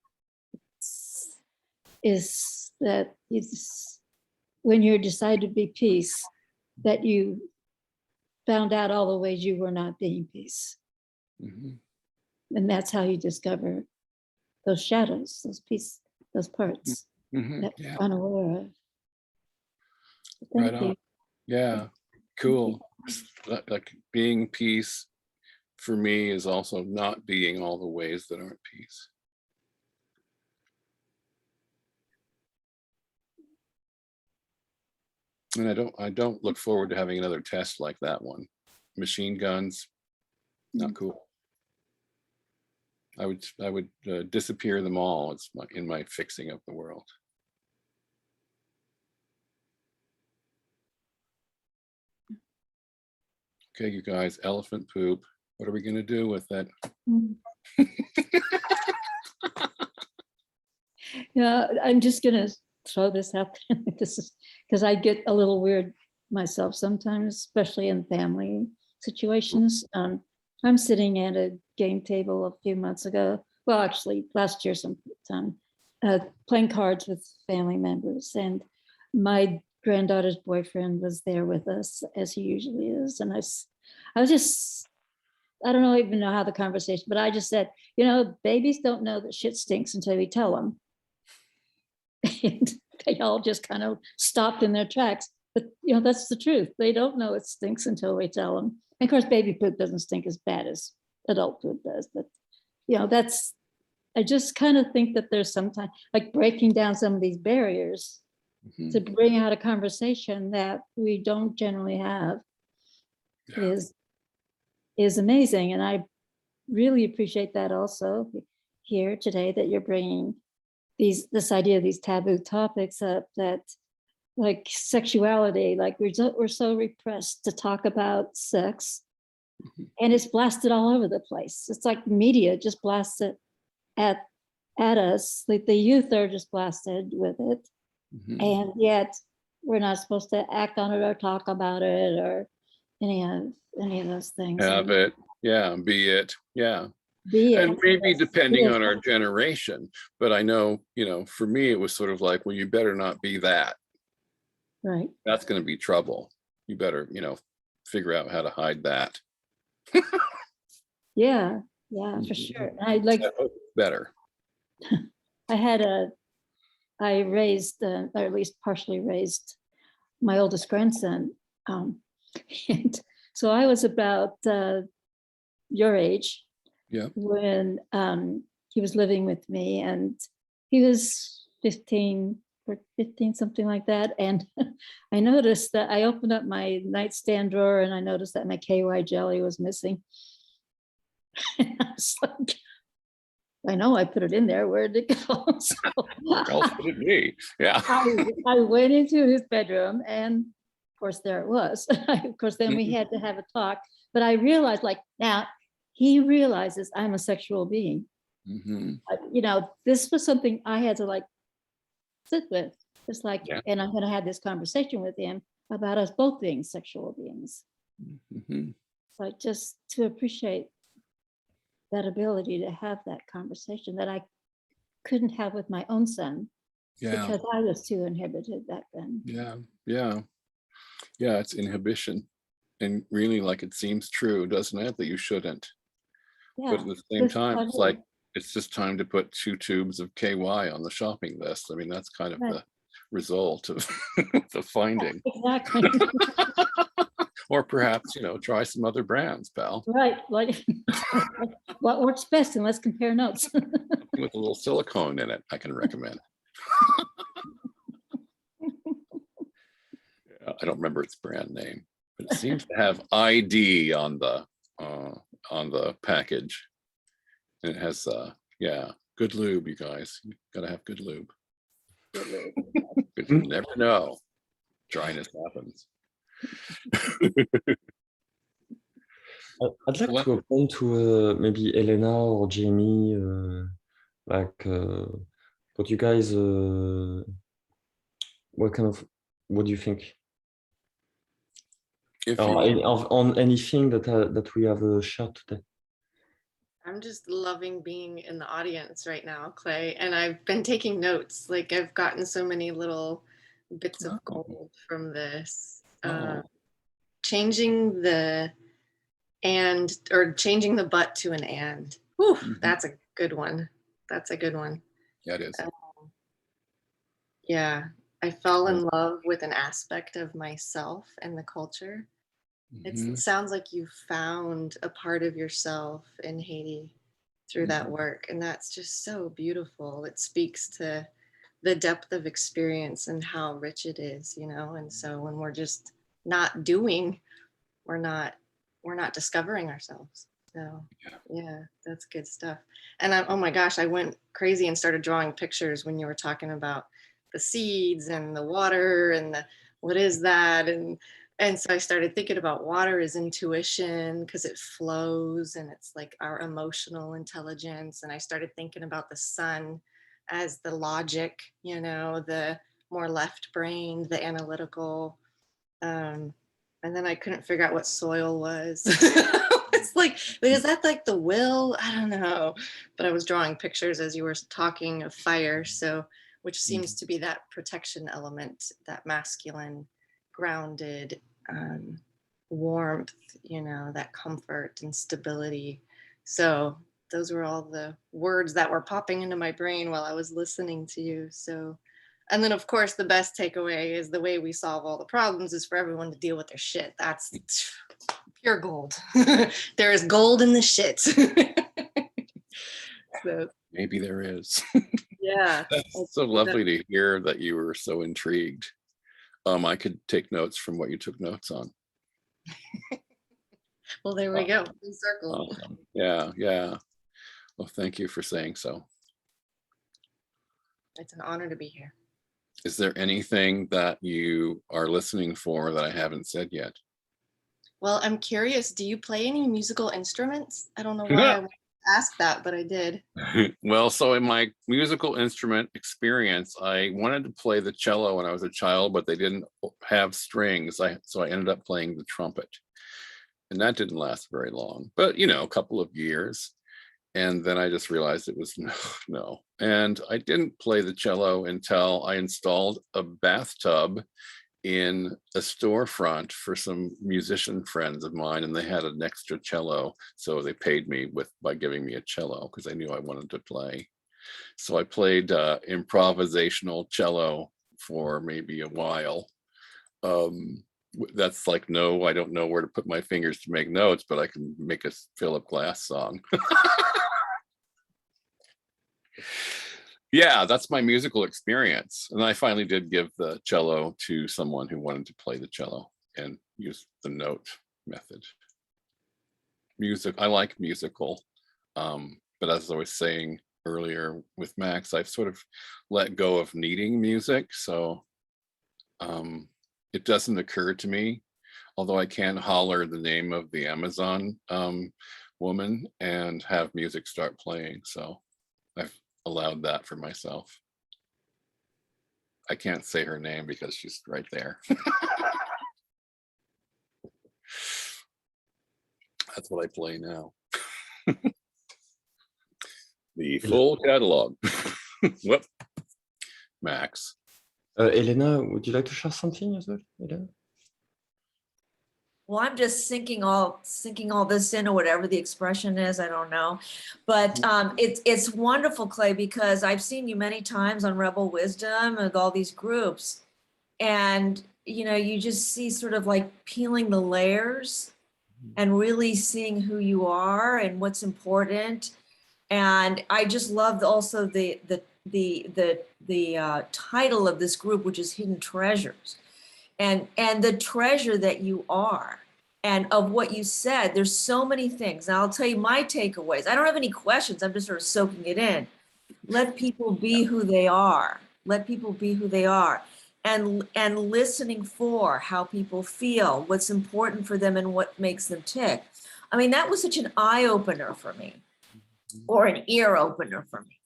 G: is that it's when you decide to be peace, that you found out all the ways you were not being peace.
C: Mm-hmm.
G: And that's how you discover those shadows, those parts
C: Mm-hmm.
G: that
C: Yeah.
G: you're unaware of.
C: Right
G: Thank
C: on.
G: you.
C: Yeah, cool. Like being peace for me is also not being all the ways that aren't peace. And I don't look forward to having another test like that one. Machine guns, not cool. I would disappear them all. It's in my fixing of the world. Okay, you guys, elephant poop. What are we gonna do with it?
G: Yeah, I'm just gonna throw this out there. This is because I get a little weird myself sometimes, especially in family situations. I'm sitting at a game table a few months ago. Well, actually, last year sometime, playing cards with family members, and my granddaughter's boyfriend was there with us, as he usually is. And I was just, I don't even know how the conversation, but I just said, babies don't know that shit stinks until we tell them. And they all just kind of stopped in their tracks. But that's the truth. They don't know it stinks until we tell them. And of course, baby poop doesn't stink as bad as adult poop does. But I just kind of think that there's sometimes like breaking down some of these barriers to bring out a conversation that we don't generally have is amazing. And I really appreciate that also here today, that you're bringing this idea of these taboo topics up, that like sexuality, like we're so repressed to talk about sex, and it's blasted all over the place. It's like media just blasts it at us. Like the youth are just blasted with it, and yet we're not supposed to act on it or talk about it or any of those things.
C: Have it, yeah, be it, yeah. And maybe depending on our generation, but I know, for me, it was sort of like, well, you better not be that.
G: Right.
C: That's going to be trouble. You better, figure out how to hide that.
G: Yeah, for sure. I like
C: better.
G: I raised, or at least partially raised, my oldest grandson. And so I was about your age.
C: Yeah.
G: When he was living with me, and he was 15 or 15, something like that. And I noticed that I opened up my nightstand drawer and I noticed that my KY jelly was missing. And I was like, I know I put it in there. Where did it go? So
C: where else would it be? Yeah.
G: I went into his bedroom, and of course there it was. Of course, then we had to have a talk. But I realized, like, now he realizes I'm a sexual being. This was something I had to like sit with. It's like, and I'm going to have this conversation with him about us both being sexual beings. So just to appreciate that ability to have that conversation that I couldn't have with my own son, because I was too inhibited back then.
C: Yeah, it's inhibition. And really, like, it seems true, doesn't it, that you shouldn't? But at the same time, it's like, it's just time to put 2 tubes of KY on the shopping list. I mean, that's kind of the result of the finding.
G: Exactly.
C: Or perhaps, try some other brands, pal.
G: Right. Like, what works best, and let's compare notes.
C: With a little silicone in it, I can recommend. I don't remember its brand name, but it seems to have ID on the package. And it has, yeah, good lube, you guys. You gotta have good lube. But you never know. Dryness happens.
B: I'd like
C: Well,
B: to open to maybe Elena or Jamie, like what you guys, what do you think?
C: if
B: Or
C: you,
B: on anything that we have shared today?
H: I'm just loving being in the audience right now, Clay, and I've been taking notes. Like I've gotten so many little bits of gold from this. Changing the and, or changing the but to an and. Whew, that's a good one. That's a good one.
C: yeah, it is.
H: Yeah, I fell in love with an aspect of myself and the culture.
C: Mhm.
H: It sounds like you found a part of yourself in Haiti through that work. And that's just so beautiful. It speaks to the depth of experience and how rich it is, you know? And so when we're just not doing, we're not discovering ourselves. So yeah, that's good stuff. And oh my gosh, I went crazy and started drawing pictures when you were talking about the seeds and the water and the, what is that? And so I started thinking about water as intuition because it flows and it's like our emotional intelligence. And I started thinking about the sun as the logic, you know, the more left brain, the analytical. And then I couldn't figure out what soil was. It's like, is that like the will? I don't know. But I was drawing pictures as you were talking of fire. So, which seems to be that protection element, that masculine, grounded warmth, you know, that comfort and stability. So those were all the words that were popping into my brain while I was listening to you. So, and then of course the best takeaway is the way we solve all the problems is for everyone to deal with their shit. That's pure gold. There is gold in the shit. So,
C: Maybe there is.
H: yeah.
C: That's so lovely to hear that you were so intrigued. I could take notes from what you took notes on.
H: Well, there we go. Full circle.
C: Awesome. Yeah, yeah. Well, thank you for saying so.
H: It's an honor to be here.
C: Is there anything that you are listening for that I haven't said yet?
H: Well, I'm curious, do you play any musical instruments? I don't know why I asked that, but I did.
C: Well, so in my musical instrument experience, I wanted to play the cello when I was a child, but they didn't have strings. So I ended up playing the trumpet. And that didn't last very long, but you know, a couple of years. And then I just realized it was no. And I didn't play the cello until I installed a bathtub in a storefront for some musician friends of mine, and they had an extra cello. So they paid me by giving me a cello because they knew I wanted to play. So I played improvisational cello for maybe a while. That's like, no, I don't know where to put my fingers to make notes, but I can make a Philip Glass song. Yeah, that's my musical experience. And I finally did give the cello to someone who wanted to play the cello and use the note method. Music, I like musical, but as I was saying earlier with Max, I've sort of let go of needing music. So it doesn't occur to me, although I can holler the name of the Amazon woman and have music start playing. So I've allowed that for myself. I can't say her name because she's right there. That's what I play now. The full catalog. Whoop. Max.
B: Elena, would you like to share something as well, Elena?
I: Well, I'm just sinking all this in, or whatever the expression is. I don't know, but it's wonderful, Clay, because I've seen you many times on Rebel Wisdom with all these groups, and you know, you just see sort of like peeling the layers and really seeing who you are and what's important. And I just loved also the title of this group, which is Hidden Treasures. and the treasure that you are. And of what you said, there's so many things. And I'll tell you my takeaways. I don't have any questions. I'm just sort of soaking it in. Let people be who they are. Let people be who they are. And listening for how people feel, what's important for them and what makes them tick. I mean, that was such an eye opener for me, or an ear opener for me,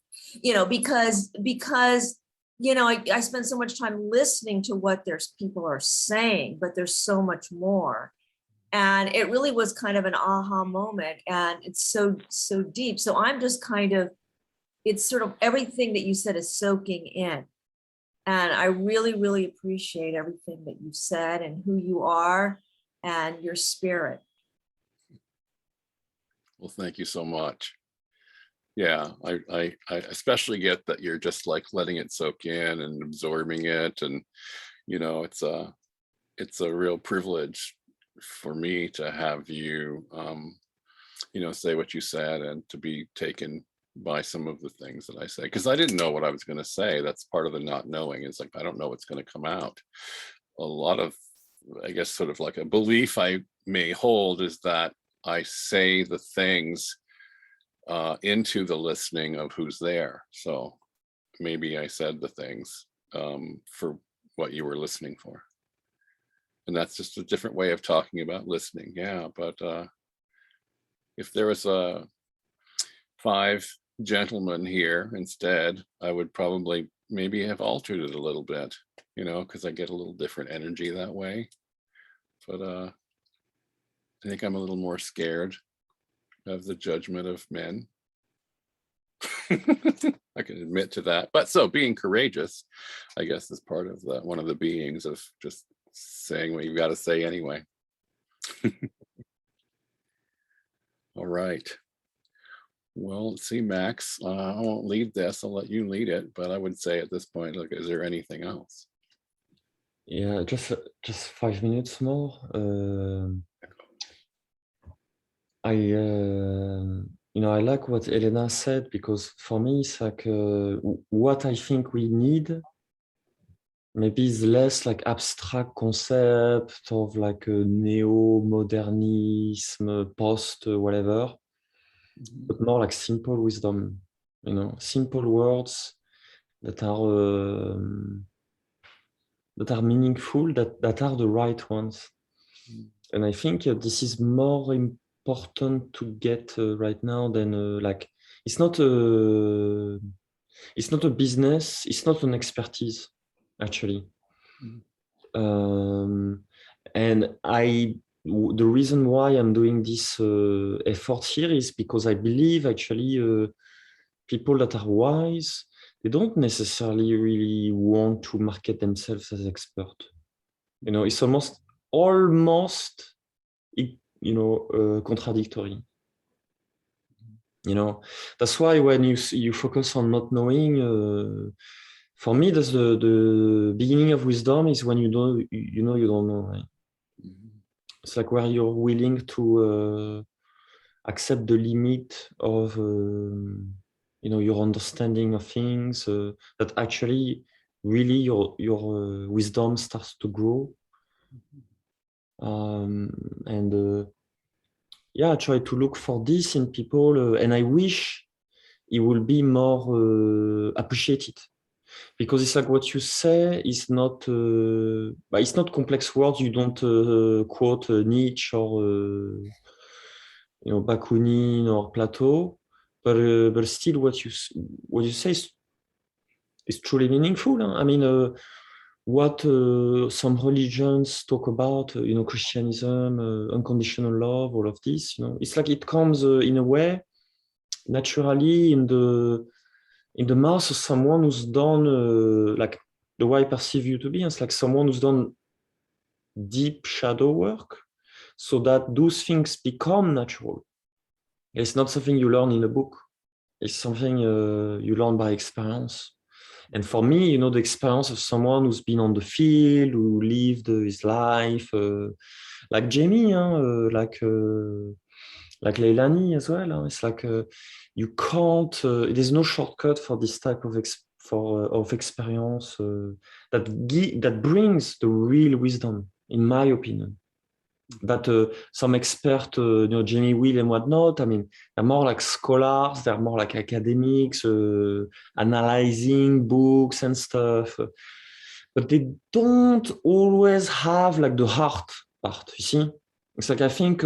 I: because I spend so much time listening to what people are saying, but there's so much more. And it really was kind of an aha moment, and it's so deep. So I'm just it's sort of everything that you said is soaking in. And I really, really appreciate everything that you said and who you are and your spirit.
C: Well, thank you so much. Yeah, I especially get that you're just like letting it soak in and absorbing it. And, it's a real privilege for me to have you, say what you said and to be taken by some of the things that I say, because I didn't know what I was going to say. That's part of the not knowing. It's like, I don't know what's going to come out. A lot of, I guess, sort of like a belief I may hold is that I say the things into the listening of who's there. So maybe I said the things for what you were listening for. And that's just a different way of talking about listening. Yeah, but if there was 5 gentlemen here instead, I would probably maybe have altered it a little bit, because I get a little different energy that way. But I think I'm a little more scared of the judgment of men. I can admit to that. But so being courageous, I guess, is part of one of the beings of just saying what you've got to say anyway. All right. Well, let's see, Max. I won't lead this. I'll let you lead it. But I would say at this point, look, is there anything else?
B: Yeah, just 5 minutes more. I like what Elena said, because for me, it's like what I think we need maybe is less like abstract concept of like a neo-modernism, post whatever, but more like simple wisdom, simple words that are meaningful, that are the right ones. And I think this is more important to get right now than like it's not a business, it's not an expertise actually. And the reason why I'm doing this effort here is because I believe actually people that are wise, they don't necessarily really want to market themselves as expert. It's almost contradictory. That's why when you focus on not knowing, for me, that's the beginning of wisdom is when you don't know. Right? It's like where you're willing to accept the limit of your understanding of things, that actually really your wisdom starts to grow. And I try to look for this in people, and I wish it will be more appreciated, because it's like what you say is not it's not complex words. You don't quote Nietzsche or Bakunin or Plato, but still what you say is truly meaningful. Huh? I mean, what some religions talk about, Christianism, unconditional love, all of this, it's like it comes in a way naturally in the mouth of someone who's done like the way I perceive you to be. It's like someone who's done deep shadow work, so that those things become natural. It's not something you learn in a book. It's something you learn by experience. And for me, the experience of someone who's been on the field, who lived his life, like Jamie, like Leilani as well. It's like you can't. There's no shortcut for this type of of experience that brings the real wisdom, in my opinion. But some experts, Jamie Will and whatnot, I mean, they're more like scholars, they're more like academics, analyzing books and stuff. But they don't always have like the heart part, you see? It's like, I think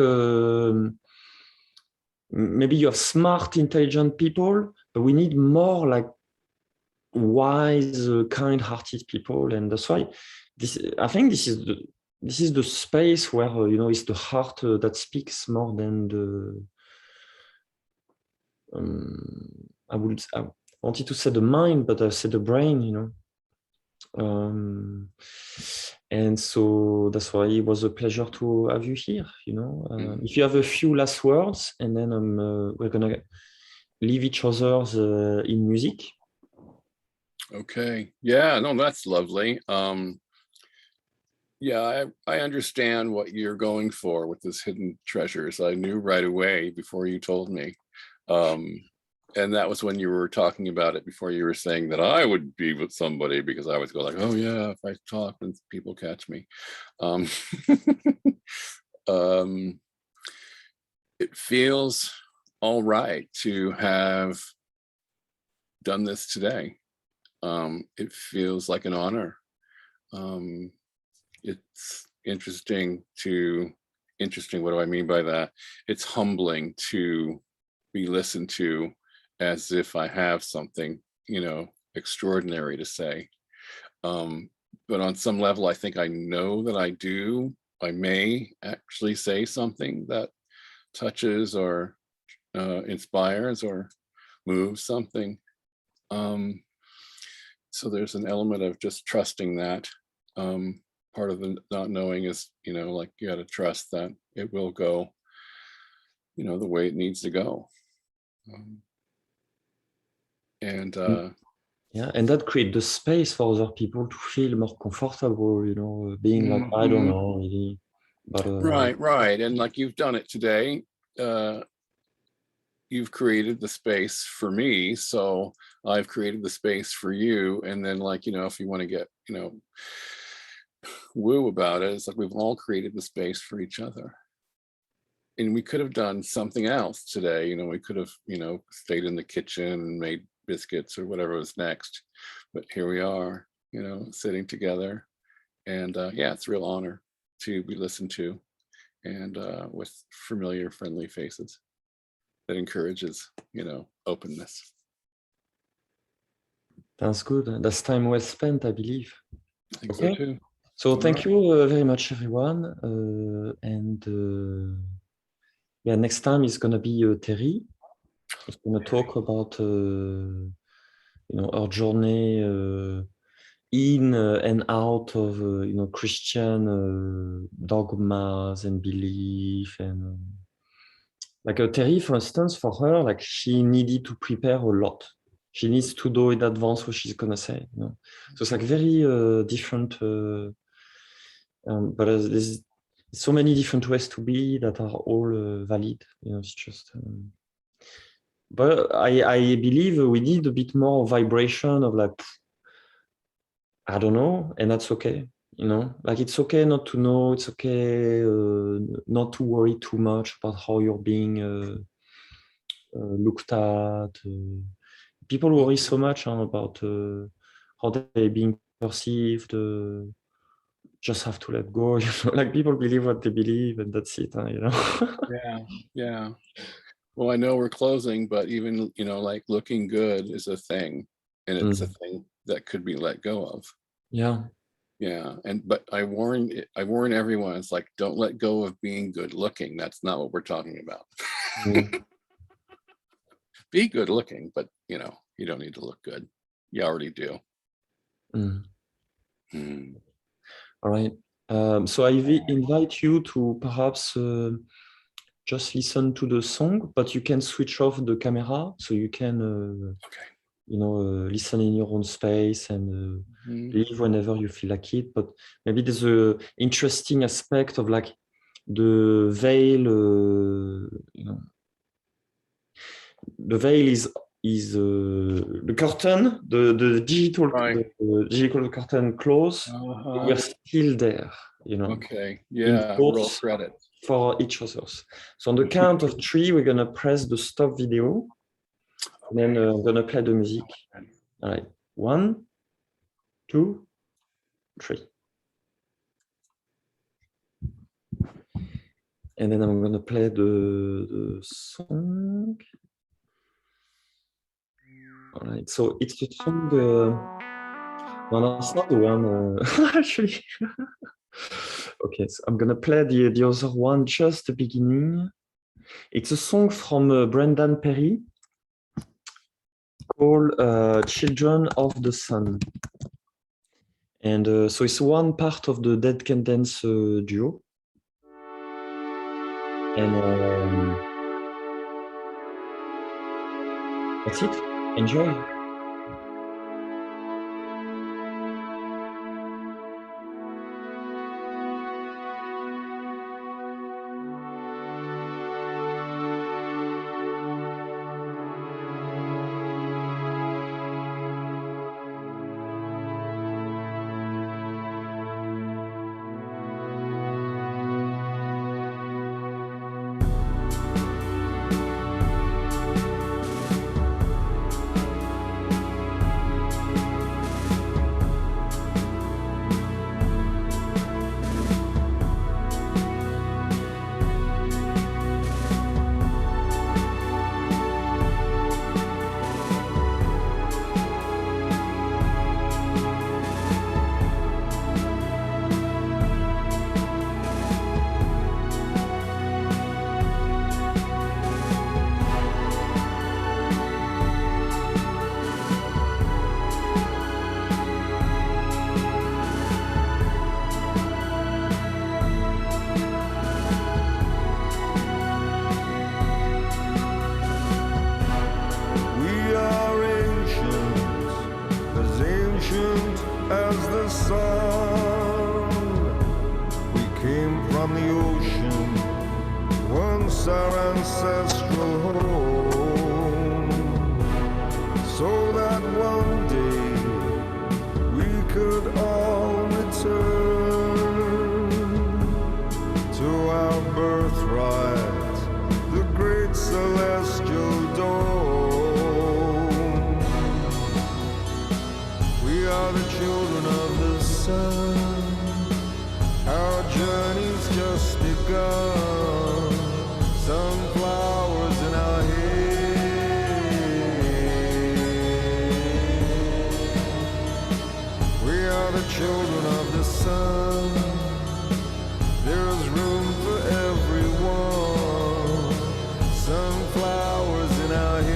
B: maybe you have smart, intelligent people, but we need more like wise, kind-hearted people. And that's why I think this is the space where, it's the heart that speaks more than the, I wanted to say the mind, but I said the brain, and so that's why it was a pleasure to have you here, If you have a few last words, and then we're gonna leave each other in music.
C: Okay. Yeah, no, that's lovely. Yeah, I understand what you're going for with this hidden treasures. I knew right away before you told me. And that was when you were talking about it, before you were saying that I would be with somebody, because I always go like, oh yeah, if I talk and people catch me. It feels all right to have done this today. It feels like an honor. It's interesting. What do I mean by that? It's humbling to be listened to as if I have something, extraordinary to say. But on some level, I think I know that I do. I may actually say something that touches or inspires or moves something. So there's an element of just trusting that. Part of the not knowing is, like you got to trust that it will go, the way it needs to go.
B: Yeah, and that creates the space for other people to feel more comfortable, being like, I don't know, really. But
C: right. And like you've done it today, you've created the space for me, so I've created the space for you. And then, like, if you want to get, woo about it, it's like we've all created the space for each other. And we could have done something else today. We could have, stayed in the kitchen and made biscuits or whatever was next. But here we are, sitting together. And yeah, it's a real honor to be listened to, and with familiar, friendly faces that encourages, openness.
B: That's good. That's time well spent, I believe.
C: I think so too.
B: So thank you very much, everyone. Yeah, next time is going to be Terry. He's going to talk about, our journey in and out of, Christian dogmas and belief. And like Terry, for instance, for her, like she needed to prepare a lot. She needs to know in advance what she's going to say. So it's like very different. But there's so many different ways to be that are all valid. It's just. But I believe we need a bit more vibration of like, I don't know, and that's okay. Like it's okay not to know. It's okay not to worry too much about how you're being looked at. People worry so much about how they're being perceived. Just have to let go. Like people believe what they believe, and that's it.
C: Yeah. Well, I know we're closing, but even like looking good is a thing, and it's a thing that could be let go of.
B: Yeah.
C: But I warn everyone, it's like, don't let go of being good looking. That's not what we're talking about. Be good looking, but you don't need to look good. You already do.
B: All right. So I invite you to perhaps just listen to the song, but you can switch off the camera so you can, listen in your own space and leave whenever you feel like it. But maybe there's a interesting aspect of like the veil. The veil is the curtain, the digital,
C: Right.
B: the digital curtain close. We're still there, you know.
C: Okay. Yeah. Roll credit
B: for each other's. So on the count of 3, we're gonna press the stop video. And then I'm gonna play the music. All right, 1, 2, 3. And then I'm gonna play the song. All right, so it's the song. No, that's not the one. Actually, okay. So I'm gonna play the other one, just the beginning. It's a song from Brendan Perry called "Children of the Sun," and so it's one part of the Dead Can Dance duo. And that's it. Enjoy.
A: As the sun, we came from the ocean, once our ancestral home, so that one day we could all return to our birthright, the great celestial dome. We are the children of the sun. Our journey's just begun. Sunflowers in our hair. We are the children of the sun. There's room for everyone. Sunflowers in our hair.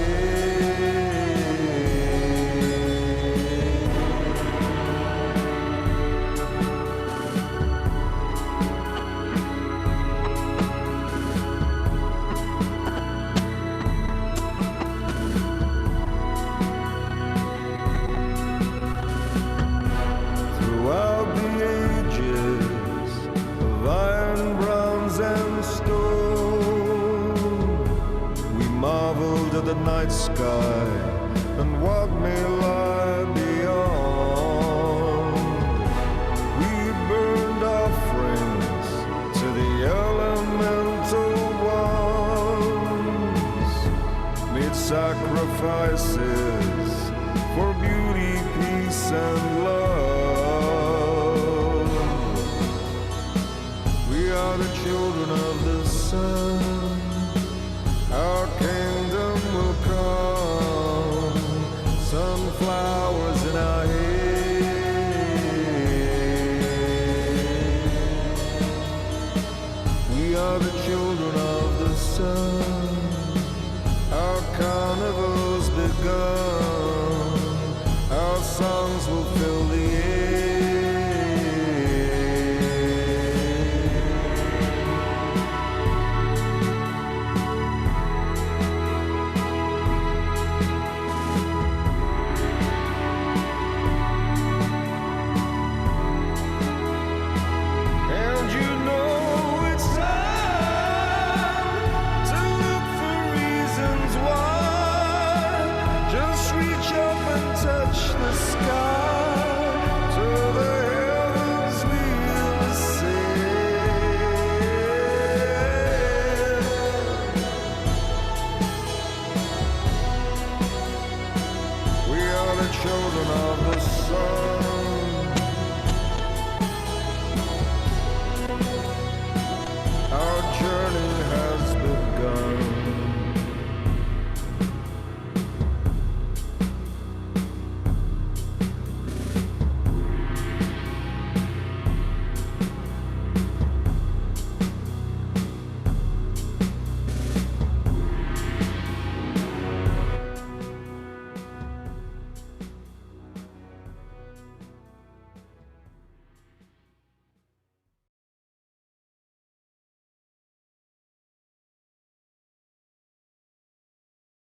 A: Throughout the ages of iron, bronze, and stone, we marveled at the night sky and what may lie beyond. We burned offerings to the elemental ones, made sacrifices for beauty, peace, and love. We are the children of the sun.